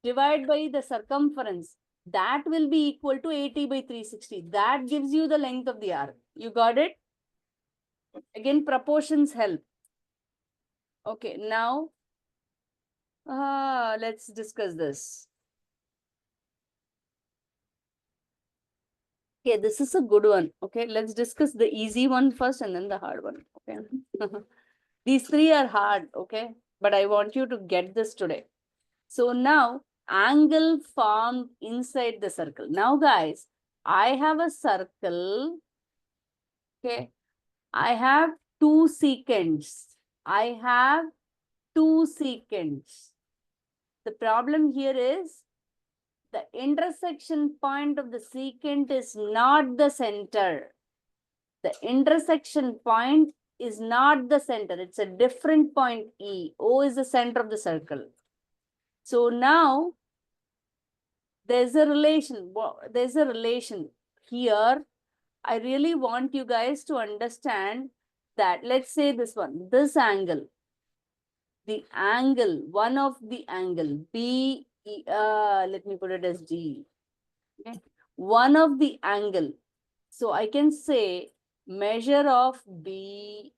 divide by the circumference. That will be equal to 80 by 360. That gives you the length of the arc. You got it? Again, proportions help. Okay, now let's discuss this. Okay, this is a good one. Okay, let's discuss the easy one first and then the hard one. Okay. These 3 are hard, okay? But I want you to get this today. So now, angle formed inside the circle. Now, guys, I have a circle. Okay, I have 2 secants. The problem here is the intersection point of the secant is not the center. The intersection point is not the center. It's a different point E. O is the center of the circle. So now there's a relation. There's a relation here. I really want you guys to understand that. Let's say this one, this angle, the angle, one of the angle B, let me put it as G. Okay. One of the angle So I can say measure of BED.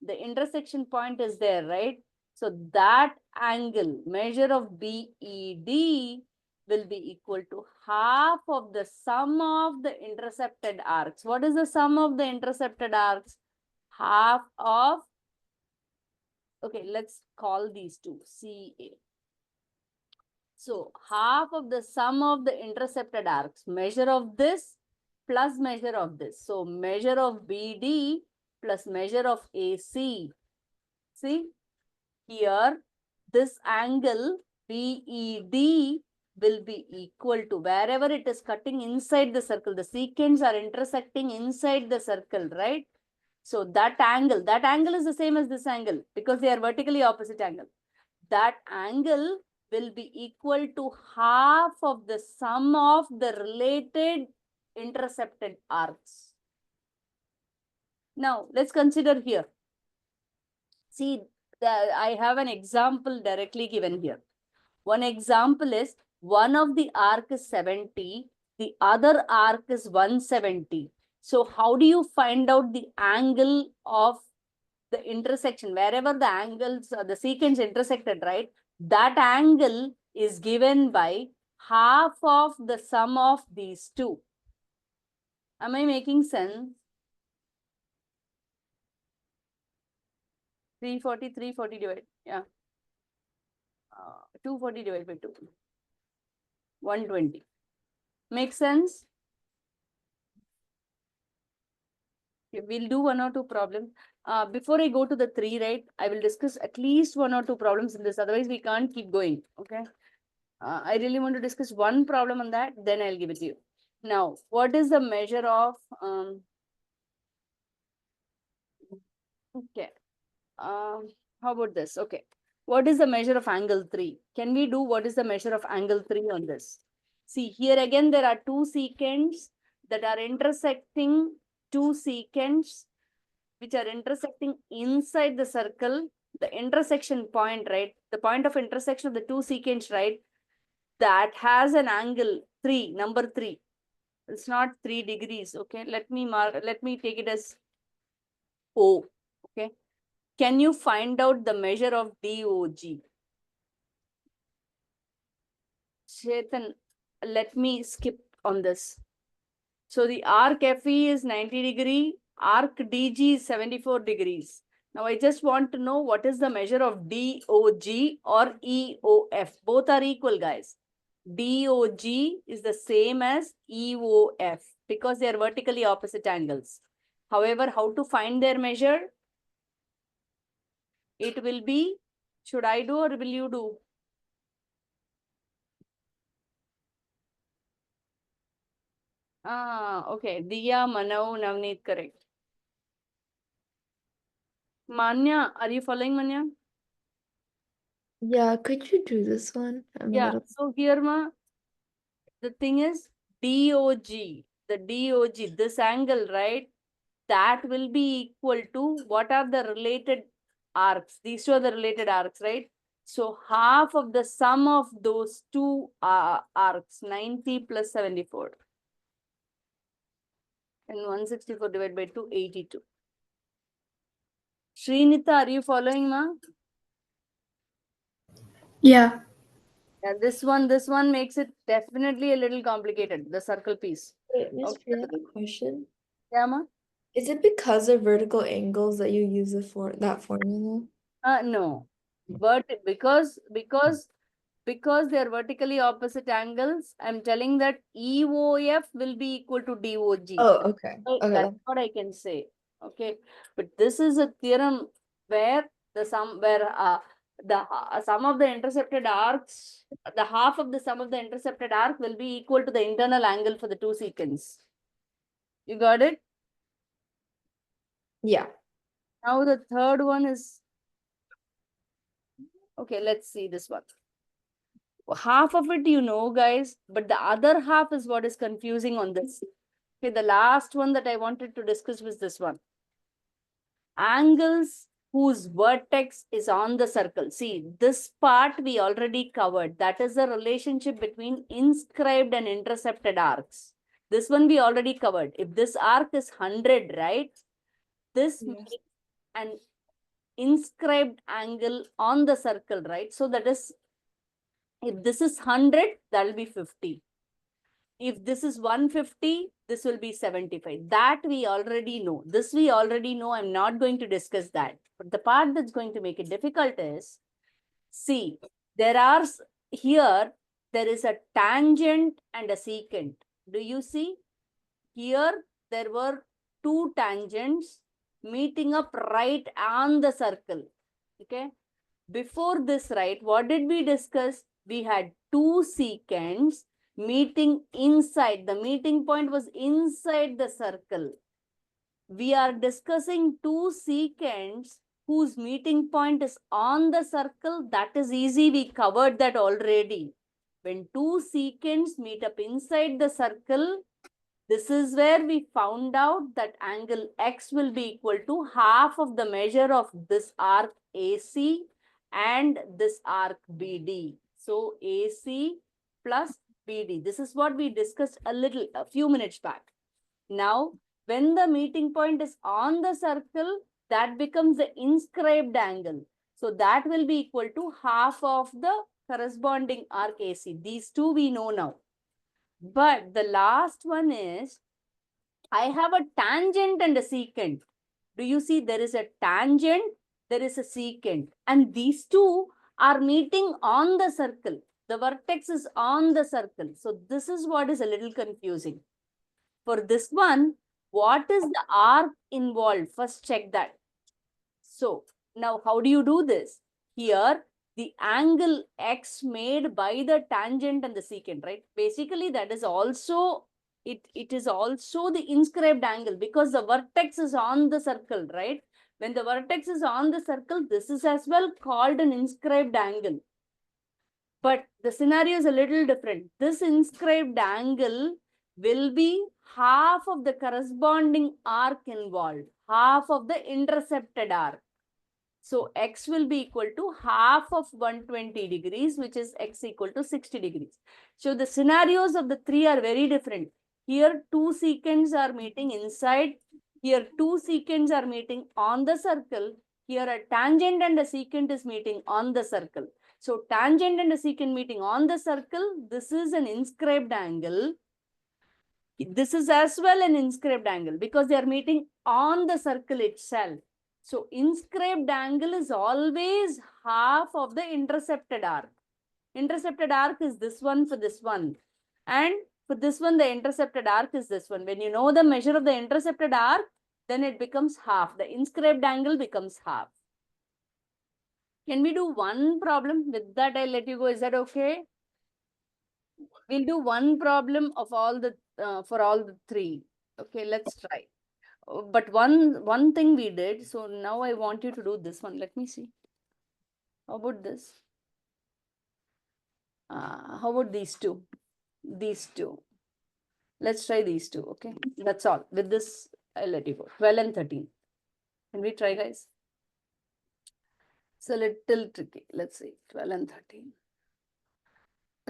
The intersection point is there, right? So that angle, measure of BED will be equal to half of the sum of the intercepted arcs. What is the sum of the intercepted arcs? Half of, okay, let's call these two CA. So half of the sum of the intercepted arcs, measure of this plus measure of this. So measure of BD plus measure of AC. See here, this angle BED will be equal to wherever it is cutting inside the circle. The secants are intersecting inside the circle, right? So that angle is the same as this angle because they are vertically opposite angle. That angle will be equal to half of the sum of the related intercepted arcs. Now, let's consider here. See, I have an example directly given here. One example is one of the arc is 70, the other arc is 170. So how do you find out the angle of the intersection? Wherever the angles, the secants intersected, right? That angle is given by half of the sum of these two. Am I making sense? 340 divided, yeah. 240 divided by 2. 120. Make sense? Okay, we'll do 1 or 2 problems. Before I go to the 3, right, I will discuss at least 1 or 2 problems in this. Otherwise, we can't keep going. Okay. I really want to discuss one problem on that. Then I'll give it to you. Now, what is the measure of, okay. How about this? Okay. What is the measure of angle 3? Can we do what is the measure of angle 3 on this? See, here again, there are two secants that are intersecting, two secants which are intersecting inside the circle. The intersection point, right? The point of intersection of the two secants, right? That has an angle 3, number 3. It's not 3 degrees. Okay, let me take it as O. Okay, can you find out the measure of DOG? Chetan, let me skip on this. So the arc FE is 90 degree, arc DG is 74 degrees. Now I just want to know what is the measure of DOG or EOF. Both are equal, guys. DOG is the same as EOF because they are vertically opposite angles. However, how to find their measure? It will be, should I do or will you do? Okay. Diya, Manav, Navneet, correct. Manya, are you following, Manya? Yeah, could you do this one? I'm a Yeah. little. So here, the thing is DOG, the DOG, this angle, right? That will be equal to what are the related arcs? These two are the related arcs, right? So half of the sum of those two arcs, 90 plus 74. And 164 divided by 2, 82. Srinita, are you following, ma? Yeah. Yeah, this one makes it definitely a little complicated, the circle piece. Wait, Miss Okay. Priya, I have a question. Yeah, ma? Is it because of vertical angles that you use that formula? No. But because they are vertically opposite angles, I'm telling that EOF will be equal to DOG. Oh, okay. Right? Okay. That's what I can say. Okay. But this is a theorem where the sum of the intercepted arcs, the half of the sum of the intercepted arc will be equal to the internal angle for the two secants. You got it? Yeah. Now the third one is, okay, let's see this one. Half of it you know, guys, but the other half is what is confusing on this. Okay, the last one that I wanted to discuss was this one. Angles whose vertex is on the circle. See, this part we already covered. That is the relationship between inscribed and intercepted arcs. This one we already covered. If this arc is 100, right? This Yes. makes an inscribed angle on the circle, right? So that is, if this is 100, that will be 50. If this is 150, this will be 75. That we already know. This we already know. I'm not going to discuss that. But the part that's going to make it difficult is, see, here, there is a tangent and a secant. Do you see? Here, there were two tangents meeting up right on the circle. Okay. Before this, right, what did we discuss? We had two secants meeting inside. The meeting point was inside the circle. We are discussing two secants whose meeting point is on the circle. That is easy. We covered that already. When two secants meet up inside the circle, this is where we found out that angle X will be equal to half of the measure of this arc AC and this arc BD. So AC plus BD. This is what we discussed a few minutes back. Now, when the meeting point is on the circle, that becomes the inscribed angle. So that will be equal to half of the corresponding arc AC. These two we know now. But the last one is, I have a tangent and a secant. Do you see there is a tangent, there is a secant, and these two are meeting on the circle. The vertex is on the circle. So this is what is a little confusing. For this one, what is the arc involved? First check that. So now how do you do this? Here, the angle X made by the tangent and the secant, right? Basically, that is also, it is also the inscribed angle because the vertex is on the circle, right? When the vertex is on the circle, this is as well called an inscribed angle. But the scenario is a little different. This inscribed angle will be half of the corresponding arc involved, half of the intercepted arc. So X will be equal to half of 120 degrees, which is X equal to 60 degrees. So the scenarios of the three are very different. Here, two secants are meeting inside. Here, two secants are meeting on the circle. Here, a tangent and a secant is meeting on the circle. So tangent and a secant meeting on the circle, this is an inscribed angle. This is as well an inscribed angle because they are meeting on the circle itself. So inscribed angle is always half of the intercepted arc. Intercepted arc is this one for this one. And for this one, the intercepted arc is this one. When you know the measure of the intercepted arc, then it becomes half. The inscribed angle becomes half. Can we do one problem? With that, I'll let you go. Is that okay? We'll do one problem of all the for all the three. Okay, let's try. But one thing we did. So now I want you to do this one. Let me see. How about this? How about these two? These two. Let's try these two. Okay, that's all. With this, I'll let you go. 12 and 13. Can we try, guys? It's a little tricky. Let's see. 12 and 13.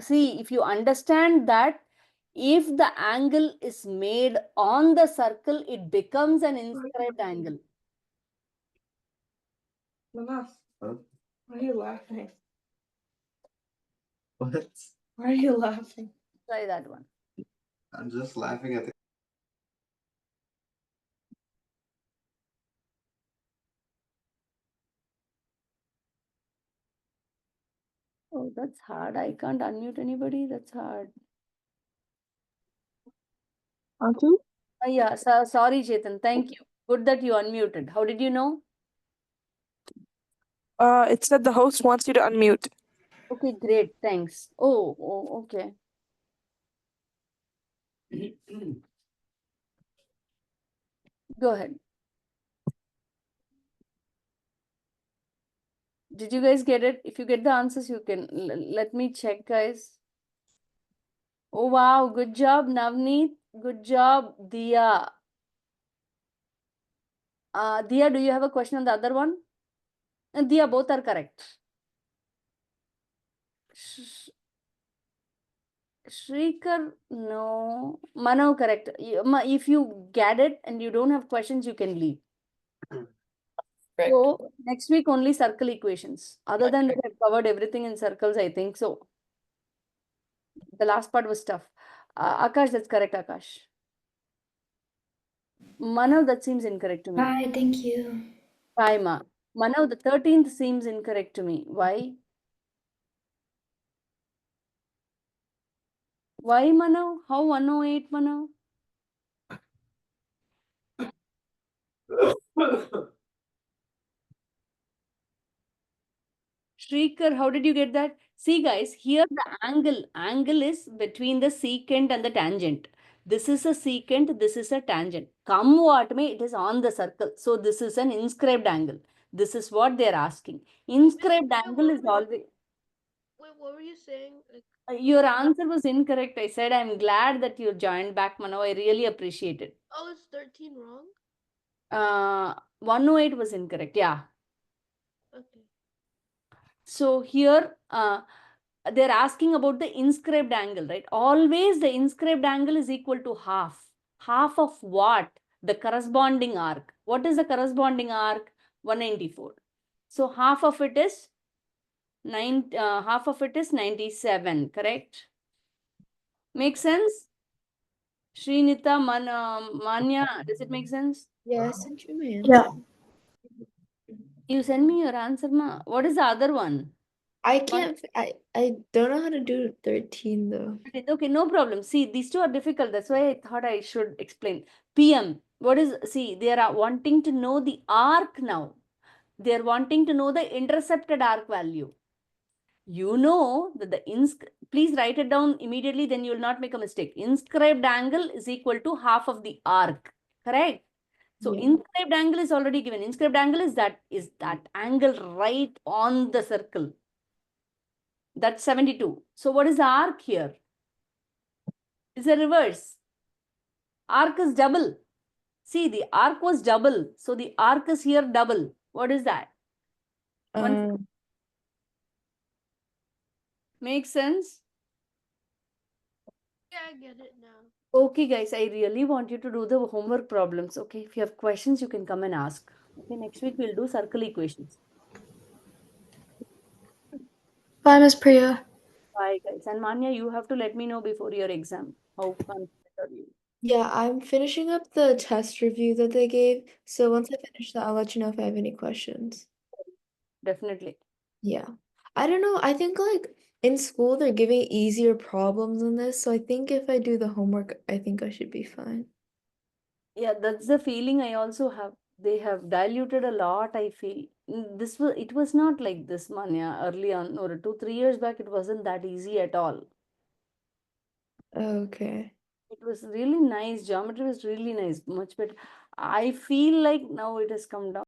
See, if you understand that if the angle is made on the circle, it becomes an inscribed angle. Mama, Huh? why are you laughing? What? Why are you laughing? Try that one. I'm just laughing at the. Oh, that's hard. I can't unmute anybody. That's hard. Auntie? Yeah, so, sorry, Chetan. Thank you. Good that you unmuted. How did you know? It said the host wants you to unmute. Okay, great. Thanks. Oh, okay. Go ahead. Did you guys get it? If you get the answers, you can let me check, guys. Oh, wow. Good job, Navneet. Good job, Dia. Dia, do you have a question on the other one? Dia, both are correct. Shrikar, no. Manav, correct. If you get it and you don't have questions, you can leave. Correct. So next week only circle equations. Other than that, Okay. I've covered everything in circles, I think so. The last part was tough. Akash, that's correct, Akash. Manav, that seems incorrect to me. Bye, thank you. Bye, Ma. Manav, the 13th seems incorrect to me. Why? Why, Manav? How 108, Manav? Shrikar, how did you get that? See, guys, here the angle is between the secant and the tangent. This is a secant, this is a tangent. Come what may, it is on the circle. So this is an inscribed angle. This is what they are asking. Inscribed Priya, angle is what always. Wait, what were you saying? Like, Your answer was incorrect. I said I'm glad that you joined back, Manav. I really appreciate it. oh, is 13 wrong? 108 was incorrect. Yeah. Okay. So here, they're asking about the inscribed angle, right? Always the inscribed angle is equal to half. Half of what? The corresponding arc. What is the corresponding arc? 194. So half of it is half of it is 97, correct? Make sense? Srinita, Manya, does it make sense? Yeah, I sent you my answer. Yeah. You send me your answer, ma. What is the other one? I can't. I don't know how to do 13 though. Okay, no problem. See, these two are difficult. That's why I thought I should explain. PM, what is, see, they are wanting to know the arc now. They are wanting to know the intercepted arc value. You know that please write it down immediately, then you will not make a mistake. Inscribed angle is equal to half of the arc, correct? So Yeah. inscribed angle is already given. Inscribed angle is that angle right on the circle. That's 72. So what is the arc here? It's a reverse. Arc is double. See, the arc was double. So the arc is here double. What is that? Um. Make sense? Yeah, I get it now. Okay, guys, I really want you to do the homework problems. Okay, if you have questions, you can come and ask. Okay, next week we'll do circle equations. Bye, Miss Priya. Bye, guys. And Manya, you have to let me know before your exam. How confident are you? Yeah, I'm finishing up the test review that they gave. So once I finish that, I'll let you know if I have any questions. Definitely. Yeah. I don't know. I think like in school they're giving easier problems than this. So I think if I do the homework, I think I should be fine. Yeah, that's the feeling I also have. They have diluted a lot, I feel. It was not like this, Manya, early on, or 2, 3 years back, it wasn't that easy at all. Okay. It was really nice. Geometry was really nice, much better. I feel like now it has come down.